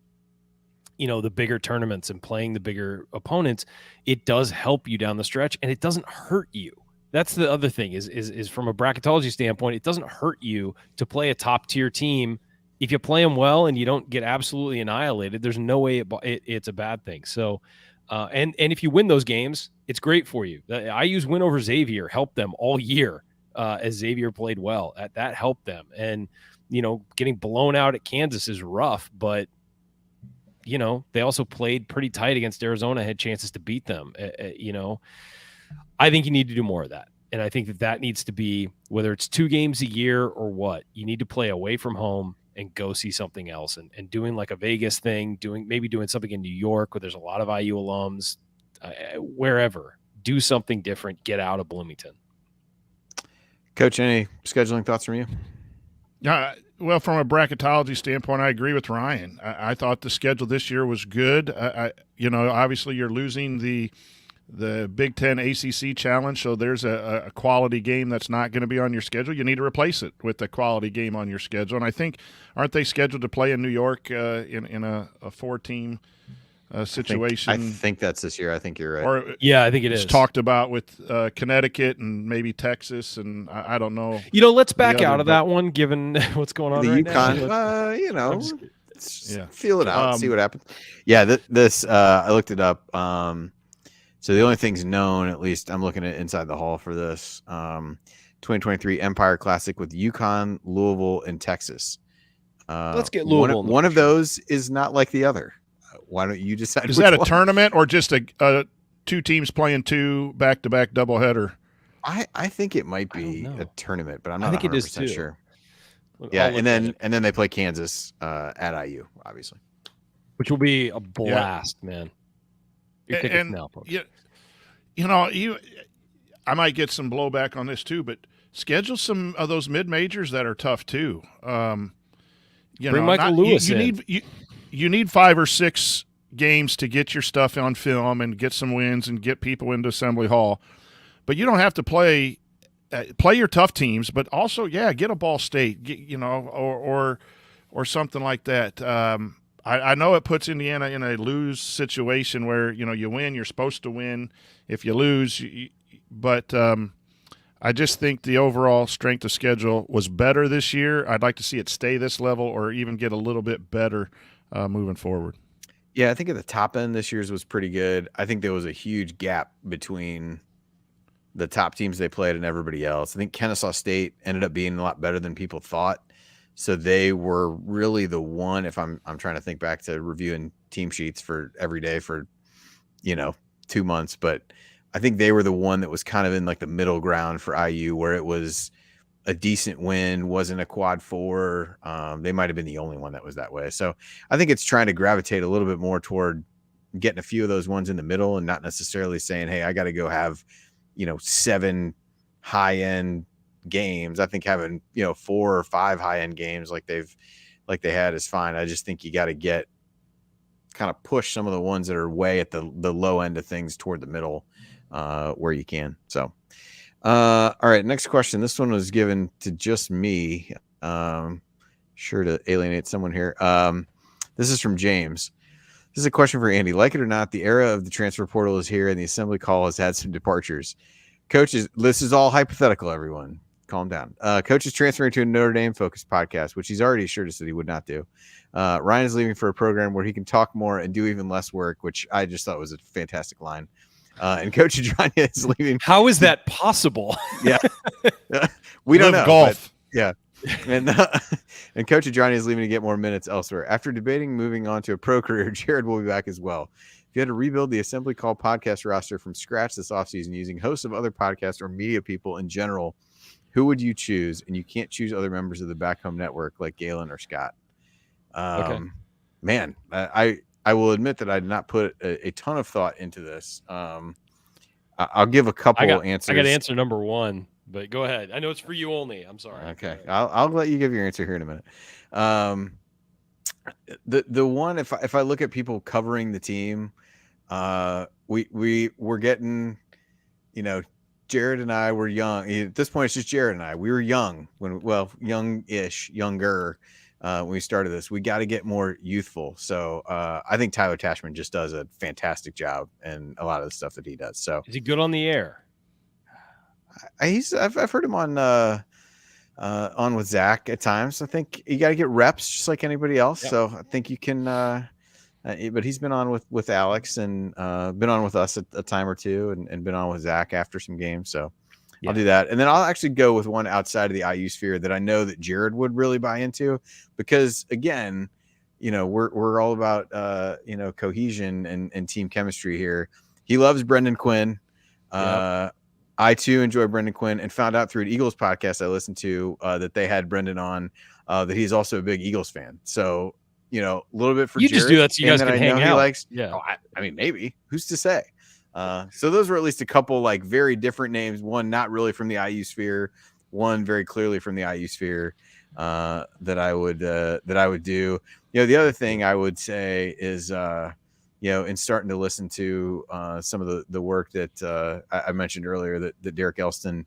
the bigger tournaments and playing the bigger opponents. It does help you down the stretch, and it doesn't hurt you. That's the other thing is from a bracketology standpoint, it doesn't hurt you to play a top tier team. If you play them well and you don't get absolutely annihilated, there's no way it's a bad thing. So, and if you win those games, it's great for you. IU's win over Xavier helped them all year, as Xavier played well. That helped them. And, getting blown out at Kansas is rough, but, they also played pretty tight against Arizona, had chances to beat them. I think you need to do more of that. And I think that needs to be, whether it's 2 games a year or what, you need to play away from home and go see something else, and doing like a Vegas thing, doing something in New York where there's a lot of IU alums, wherever. Do something different. Get out of Bloomington. Coach, any scheduling thoughts from you? Well, from a bracketology standpoint, I agree with Ryan. I thought the schedule this year was good. Obviously you're losing the Big Ten ACC Challenge, so there's a quality game that's not going to be on your schedule. You need to replace it with a quality game on your schedule. And I think, aren't they scheduled to play in New York in a 4-team situation? I think that's this year. I think you're right. Or yeah, I think it is. It's talked about with Connecticut and maybe Texas, and I don't know. Let's back out of that one, given what's going on the right UConn, now. Feel it out, see what happens. Yeah, this I looked it up. So the only things known, at least I'm looking at Inside the Hall for this, 2023 Empire Classic with UConn, Louisville, and Texas. Let's get Louisville. One of those is not like the other. Why don't you decide? Is that a tournament or just a 2 teams playing 2 back-to-back doubleheader? I think it might be a tournament, but I'm not 100% sure. Yeah, and then they play Kansas at IU, obviously, which will be a blast, man. Your tickets now, folks. I might get some blowback on this too, but schedule some of those mid-majors that are tough too. Bring Michael Lewis in. You need 5 or 6 games to get your stuff on film and get some wins and get people into Assembly Hall. But you don't have to play your tough teams, but also, get a Ball State, or something like that. I know it puts Indiana in a lose situation where, you win, you're supposed to win. If you lose, but I just think the overall strength of schedule was better this year. I'd like to see it stay this level or even get a little bit better moving forward. Yeah, I think at the top end this year's was pretty good. I think there was a huge gap between the top teams they played and everybody else. I think Kennesaw State ended up being a lot better than people thought. So they were really the one, if I'm trying to think back to reviewing team sheets for every day for, 2 months, but I think they were the one that was kind of in like the middle ground for IU, where it was a decent win, wasn't a quad 4. They might have been the only one that was that way. So I think it's trying to gravitate a little bit more toward getting a few of those ones in the middle and not necessarily saying, hey, I got to go have, 7 high-end games. I think having, 4 or 5 high-end games like they had is fine. I just think you got to kind of push some of the ones that are way at the low end of things toward the middle where you can. So, all right, next question. This one was given to just me. Sure to alienate someone here. This is from James. This is a question for Andy. Like it or not, the era of the transfer portal is here, and the assembly call has had some departures. Coaches, this is all hypothetical, everyone. Calm down. Coach is transferring to a Notre Dame-focused podcast, which he's already assured us that he would not do. Ryan is leaving for a program where he can talk more and do even less work, which I just thought was a fantastic line. And Coach Adrania is leaving. How is that possible? Yeah. We don't know. Golf. Yeah. And Coach Adrania is leaving to get more minutes elsewhere. After debating moving on to a pro career, Jared will be back as well. If you had to rebuild the Assembly Call podcast roster from scratch this offseason using hosts of other podcasts or media people in general, who would you choose? And you can't choose other members of the Back Home Network like Galen or Scott. Okay. Man, I will admit that I did not put a ton of thought into this. I'll give a couple answers. I got answer number 1. But go ahead. I know it's for you only. I'm sorry. Okay. I'll let you give your answer here in a minute. The one, if I look at people covering the team, we're getting, Jared and I were young. At this point, it's just Jared and I. We were young younger when we started this. We got to get more youthful. So I think Tyler Tashman just does a fantastic job in a lot of the stuff that he does. So is he good on the air? I've heard him on with Zach at times. I think you got to get reps just like anybody else. Yep. So I think you can, but he's been on with Alex and been on with us a time or two and been on with Zach after some games. So yeah. I'll do that. And then I'll actually go with one outside of the IU sphere that I know that Jared would really buy into, because again, we're all about, cohesion and team chemistry here. He loves Brendan Quinn. Yep. I too enjoy Brendan Quinn, and found out through an Eagles podcast I listened to that they had Brendan on, that he's also a big Eagles fan. So, a little bit for you Jared, just do that so you guys can hang out. He likes, yeah. I mean, maybe. Who's to say? So those were at least a couple like very different names. One not really from the IU sphere, one very clearly from the IU sphere that I would do. The other thing I would say is in starting to listen to some of the work that I mentioned earlier that Derek Elston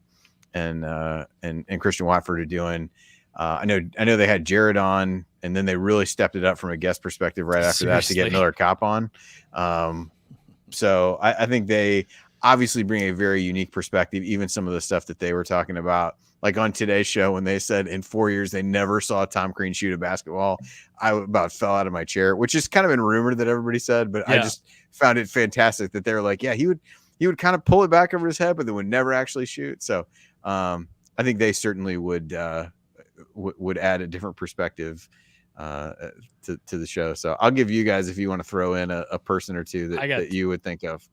and Christian Watford are doing. I know they had Jared on, and then they really stepped it up from a guest perspective right after that to get Miller Kopp on. So I think they obviously bring a very unique perspective. Even some of the stuff that they were talking about, like on today's show, when they said in 4 years they never saw Tom Crean shoot a basketball, I about fell out of my chair, which is kind of been rumored that everybody said, but yeah. I just found it fantastic that they're like, yeah, he would kind of pull it back over his head, but then would never actually shoot. So I think they certainly would add a different perspective to the show. So I'll give you guys, if you want to throw in a person or two that you would think of.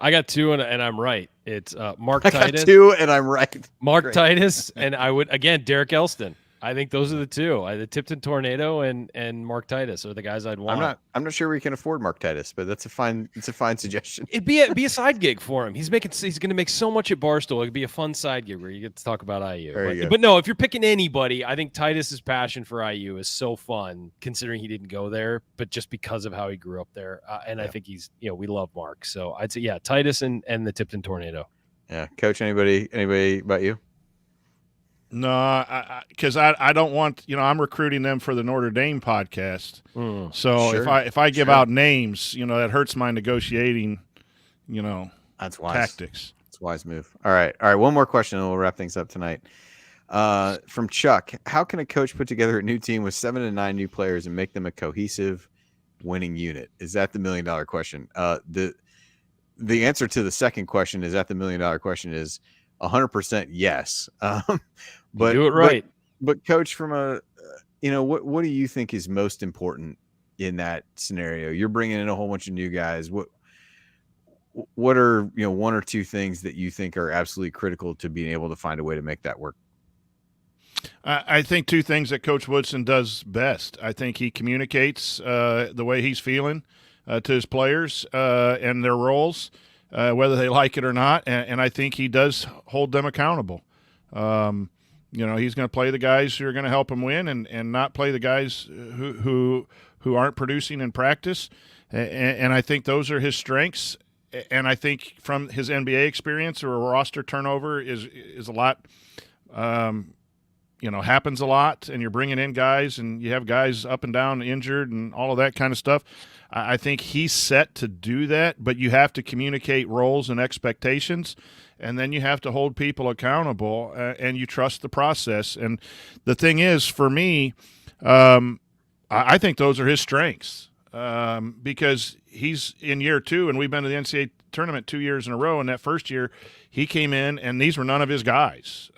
I got 2 and I'm right. It's Mark I Titus. Got 2 and I'm right. Mark Great. Titus, and I would again Derek Elston. I think those are the 2. The Tipton Tornado and Mark Titus are the guys I'd want. I'm not sure we can afford Mark Titus, but that's a fine suggestion. It'd be a side gig for him. He's going to make so much at Barstool. It'd be a fun side gig where you get to talk about IU. But no, if you're picking anybody, I think Titus's passion for IU is so fun, considering he didn't go there, but just because of how he grew up there. And I think he's, we love Mark. So I'd say, Titus and the Tipton Tornado. Yeah. Coach, anybody about you? No, because I don't want, I'm recruiting them for the Notre Dame podcast. So sure. if I give out names, that hurts my negotiating, that's wise. Tactics. It's a wise move. All right. One more question, and we'll wrap things up tonight. From Chuck, how can a coach put together a new team with 7 to 9 new players and make them a cohesive, winning unit? Is that the $1 million question? The answer to the second question is that the $1 million question is 100% yes. But do it right. But coach, from a what do you think is most important in that scenario? You're bringing in a whole bunch of new guys. What are one or two things that you think are absolutely critical to being able to find a way to make that work? I think two things that Coach Woodson does best. I think he communicates the way he's feeling to his players and their roles, whether they like it or not. And I think he does hold them accountable. He's going to play the guys who are going to help him win and not play the guys who aren't producing in practice. And I think those are his strengths. And I think from his NBA experience, where roster turnover is a lot happens a lot, and you're bringing in guys and you have guys up and down injured and all of that kind of stuff. I think he's set to do that, but you have to communicate roles and expectations, and then you have to hold people accountable, and you trust the process. And the thing is, for me, I think those are his strengths because he's in year 2, and we've been to the NCAA tournament 2 years in a row, and that first year he came in, and these were none of his guys.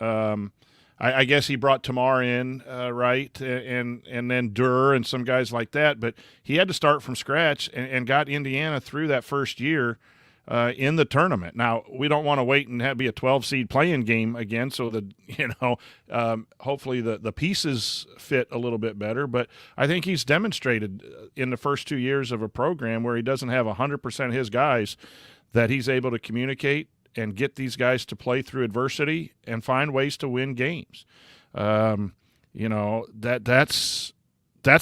I guess he brought Tamar in, right, and then Durr and some guys like that. But he had to start from scratch and got Indiana through that first year in the tournament. Now, we don't want to wait and be a 12-seed play-in game again, so hopefully the pieces fit a little bit better. But I think he's demonstrated in the first 2 years of a program where he doesn't have 100% of his guys that he's able to communicate and get these guys to play through adversity and find ways to win games. That's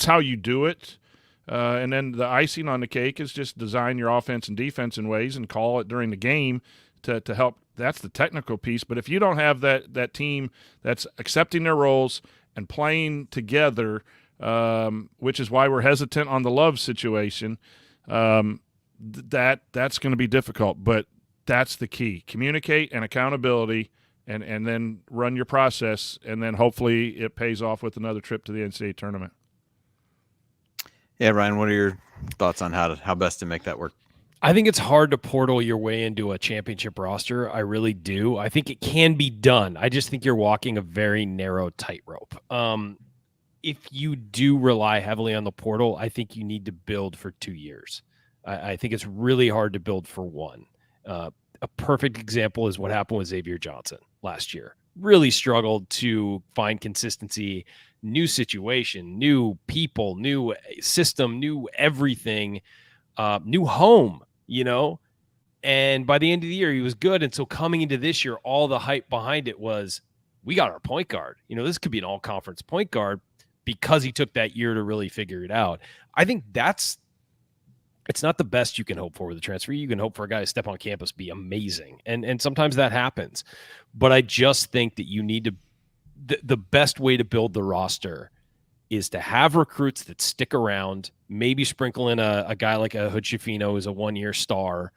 how you do it. And then the icing on the cake is just design your offense and defense in ways and call it during the game to help. That's the technical piece. But if you don't have that team that's accepting their roles and playing together, which is why we're hesitant on the Love situation, that's going to be difficult. But that's the key. Communicate and accountability, and then run your process, and then hopefully it pays off with another trip to the NCAA tournament. Yeah, Ryan, what are your thoughts on how best to make that work? I think it's hard to portal your way into a championship roster. I really do. I think it can be done. I just think you're walking a very narrow tightrope. If you do rely heavily on the portal, I think you need to build for 2 years. I think it's really hard to build for one. A perfect example is what happened with Xavier Johnson last year. Really struggled to find consistency, new situation, new people, new system, new everything, new home, and by the end of the year, he was good. And so coming into this year, all the hype behind it was, we got our point guard. This could be an all-conference point guard because he took that year to really figure it out. I think it's not the best you can hope for with a transfer. You can hope for a guy to step on campus, be amazing. And sometimes that happens. But I just think that you need to the best way to build the roster is to have recruits that stick around, maybe sprinkle in a guy like a Hood Schifino who's a 1-year star,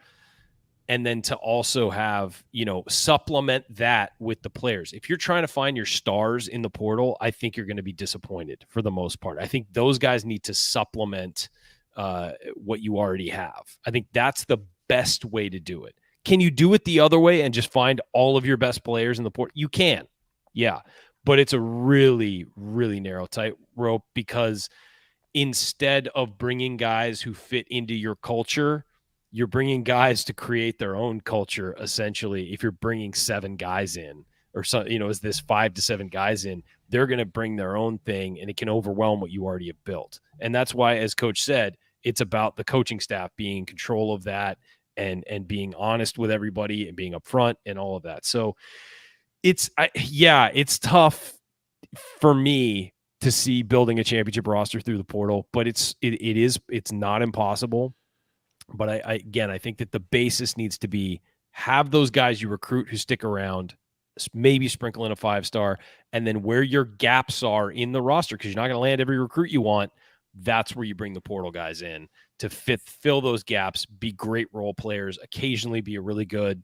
and then to also have, supplement that with the players. If you're trying to find your stars in the portal, I think you're going to be disappointed for the most part. I think those guys need to supplement what you already have. I think that's the best way to do it. Can you do it the other way and just find all of your best players in the port? You can. Yeah. But it's a really, really narrow tightrope because instead of bringing guys who fit into your culture, you're bringing guys to create their own culture. Essentially, if you're bringing 7 guys in or so, is this 5 to 7 guys in, they're going to bring their own thing and it can overwhelm what you already have built. And that's why, as Coach said, it's about the coaching staff being in control of that and being honest with everybody and being upfront and all of that. So it's tough for me to see building a championship roster through the portal, but it's not impossible. But I think that the basis needs to be have those guys you recruit who stick around, maybe sprinkle in a 5-star, and then where your gaps are in the roster, because you're not going to land every recruit you want, that's where you bring the portal guys in to fill those gaps, be great role players, occasionally be a really good,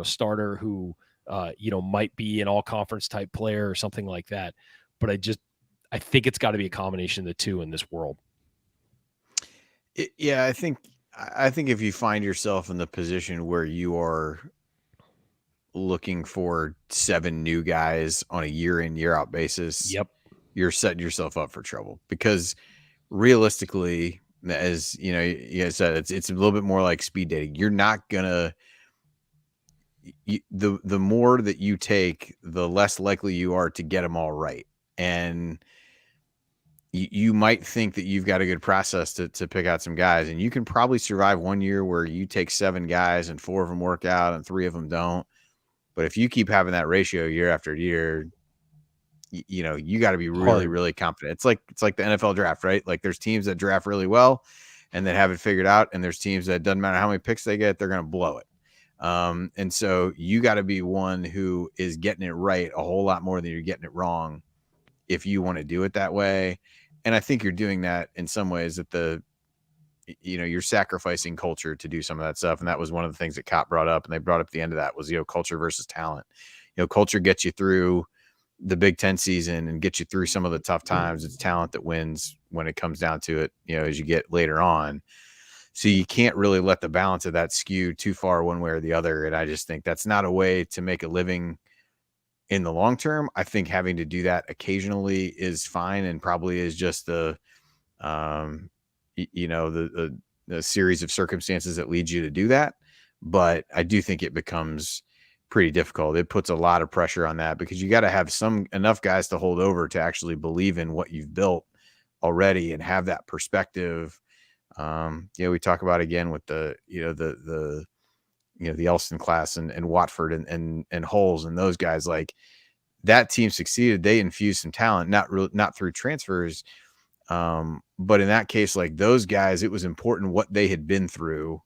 starter who, might be an all conference type player or something like that. But I think it's got to be a combination of the two in this world. I think if you find yourself in the position where you are looking for 7 new guys on a year in, year out basis, Yep, you're setting yourself up for trouble, because realistically, as you guys said, it's a little bit more like speed dating. You're not gonna, the more that you take, the less likely you are to get them all right. And you might think that you've got a good process to pick out some guys, and you can probably survive 1 year where you take 7 guys and 4 of them work out and 3 of them don't. But if you keep having that ratio year after year, you got to be really, really confident. It's like the NFL draft, right? Like there's teams that draft really well and that have it figured out, and there's teams that doesn't matter how many picks they get, they're going to blow it. And so you got to be one who is getting it right a whole lot more than you're getting it wrong if you want to do it that way. And I think you're doing that in some ways that you're sacrificing culture to do some of that stuff. And that was one of the things that Cop brought up, and they brought up at the end of that was, culture versus talent. Culture gets you through the Big Ten season and get you through some of the tough times. It's talent that wins when it comes down to it, as you get later on. So you can't really let the balance of that skew too far one way or the other. And I just think that's not a way to make a living in the long term. I think having to do that occasionally is fine, and probably is just the series of circumstances that leads you to do that. But I do think it becomes pretty difficult. It puts a lot of pressure on that, because you got to have enough guys to hold over to actually believe in what you've built already and have that perspective. We talk about again with the Elston class and Watford and Holes and those guys. Like, that team succeeded. They infused some talent, not through transfers. But in that case, like those guys, it was important what they had been through.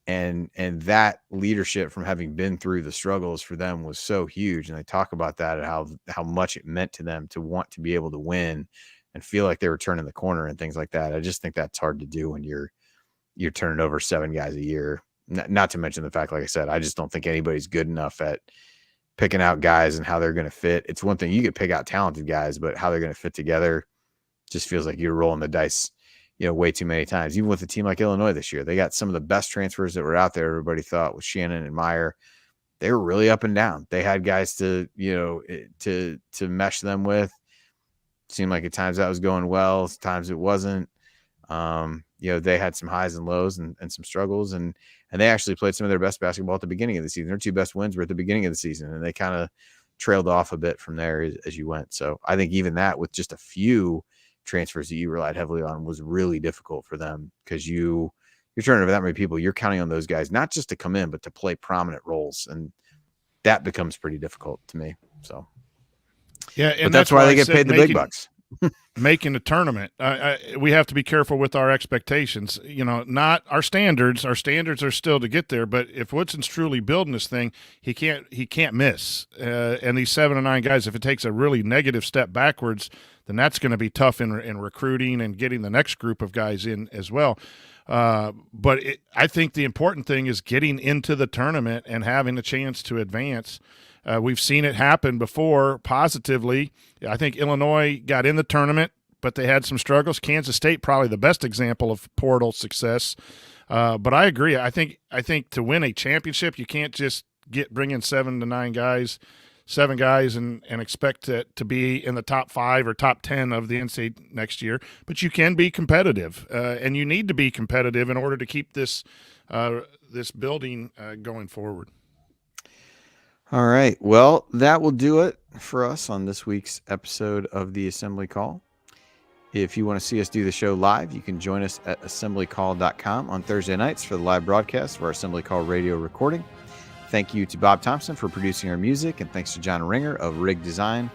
And that leadership from having been through the struggles for them was so huge. And they talk about that and how much it meant to them to want to be able to win and feel like they were turning the corner and things like that. I just think that's hard to do when you're turning over 7 guys a year. Not to mention the fact, like I said, I just don't think anybody's good enough at picking out guys and how they're going to fit. It's one thing you could pick out talented guys, but how they're going to fit together just feels like you're rolling the dice, way too many times. Even with a team like Illinois this year, they got some of the best transfers that were out there. Everybody thought with Shannon and Meyer, they were really up and down. They had guys to mesh them with. Seemed like at times that was going well, at times it wasn't. They had some highs and lows and some struggles, and they actually played some of their best basketball at the beginning of the season. Their 2 best wins were at the beginning of the season, and they kind of trailed off a bit from there as you went. So I think even that, with just a few transfers that you relied heavily on, was really difficult for them, because you're turning over that many people. You're counting on those guys not just to come in, but to play prominent roles, and that becomes pretty difficult to me. So yeah, and but that's why they get paid the big bucks. Making the tournament, we have to be careful with our expectations. Not our standards. Our standards are still to get there. But if Woodson's truly building this thing, he can't miss. And these 7 or 9 guys, if it takes a really negative step backwards, then that's going to be tough in recruiting and getting the next group of guys in as well. But I think the important thing is getting into the tournament and having a chance to advance. We've seen it happen before positively. I think Illinois got in the tournament, but they had some struggles. Kansas State, probably the best example of portal success. But I agree. I think to win a championship, you can't just bring in 7 to 9 guys, 7 guys, and expect it to be in the top 5 or top 10 of the NCAA next year. But you can be competitive, and you need to be competitive in order to keep this building going forward. All right. Well, that will do it for us on this week's episode of the Assembly Call. If you want to see us do the show live, you can join us at assemblycall.com on Thursday nights for the live broadcast of our Assembly Call radio recording. Thank you to Bob Thompson for producing our music, and thanks to John Ringer of Rig Design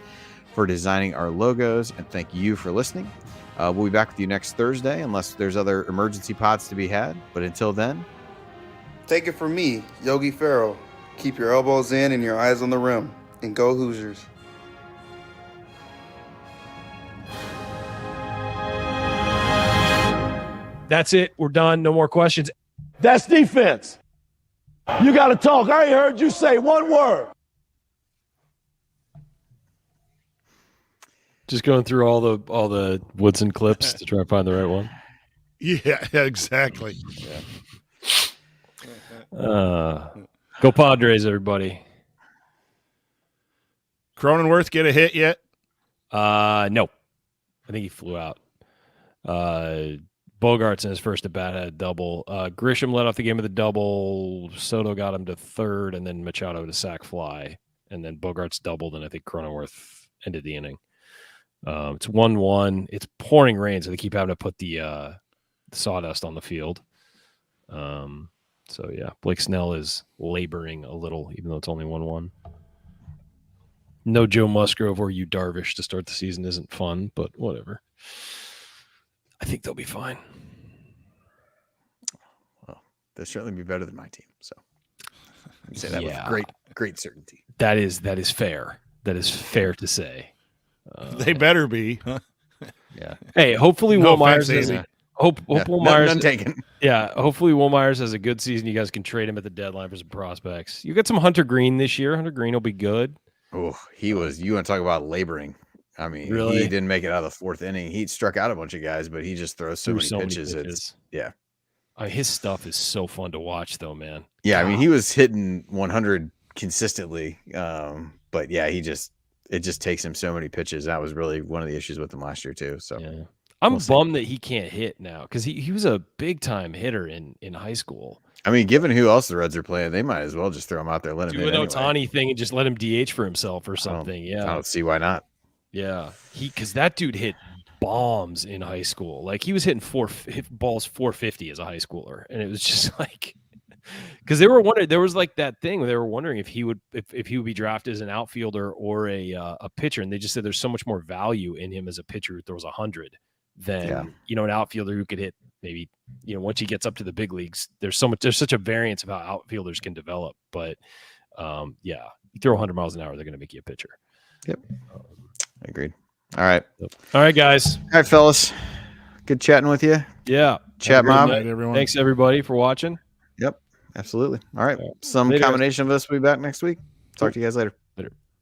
for designing our logos, and thank you for listening. We'll be back with you next Thursday unless there's other emergency pods to be had. But until then, take it from me, Yogi Ferrell. Keep your elbows in and your eyes on the rim. And go Hoosiers. That's it. We're done. No more questions. That's defense. You got to talk. I ain't heard you say one word. Just going through all the Woodson clips to try to find the right one. Yeah, exactly. Go Padres, everybody. Cronenworth get a hit yet? No. I think he flew out. Bogarts in his first at bat had a double. Grisham led off the game with a double. Soto got him to third, and then Machado to sac fly. And then Bogarts doubled, and I think Cronenworth ended the inning. It's 1-1. It's pouring rain, so they keep having to put the sawdust on the field. So, yeah, Blake Snell is laboring a little, even though it's only 1-1. No Joe Musgrove or Yu Darvish to start the season isn't fun, but whatever. I think they'll be fine. Well, they'll certainly be better than my team. So I say that with great certainty. That is fair. That is fair to say. They better be. Yeah. Hey, hopefully No Will Myers offense, has Amy. Will Myers none taken. Yeah, hopefully Will Myers has a good season. You guys can trade him at the deadline for some prospects. You got some Hunter Green this year. Hunter Green will be good. Oh, he was. You want to talk about laboring? I mean, Really? He didn't make it out of the fourth inning. He struck out a bunch of guys, but he just throws so many pitches. It's His stuff is so fun to watch, though, man. Yeah, I mean, he was hitting 100 consistently, but yeah, it just takes him so many pitches. That was really one of the issues with him last year too. So yeah. I'm bummed that he can't hit now because he was a big time hitter in high school. I mean, given who else the Reds are playing, they might as well just throw him out there, let him do hit an anyway. Ohtani thing and just let him DH for himself or something. I don't see why not. Yeah, because that dude hit bombs in high school. Like he was hitting balls 450 as a high schooler, and it was just like because they were wondering. There was like that thing where they were wondering if he would be drafted as an outfielder or a pitcher, and they just said there's so much more value in him as a pitcher who throws 100 than an outfielder who could hit maybe once he gets up to the big leagues. There's such a variance of how outfielders can develop, but you throw 100 miles an hour, they're going to make you a pitcher. Yep. Agreed. All right. All right, guys. All right, fellas. Good chatting with you. Yeah. Chat mob. Everyone. Thanks everybody for watching. Yep. Absolutely. All right. Some combination of us will be back next week. Talk to you guys later.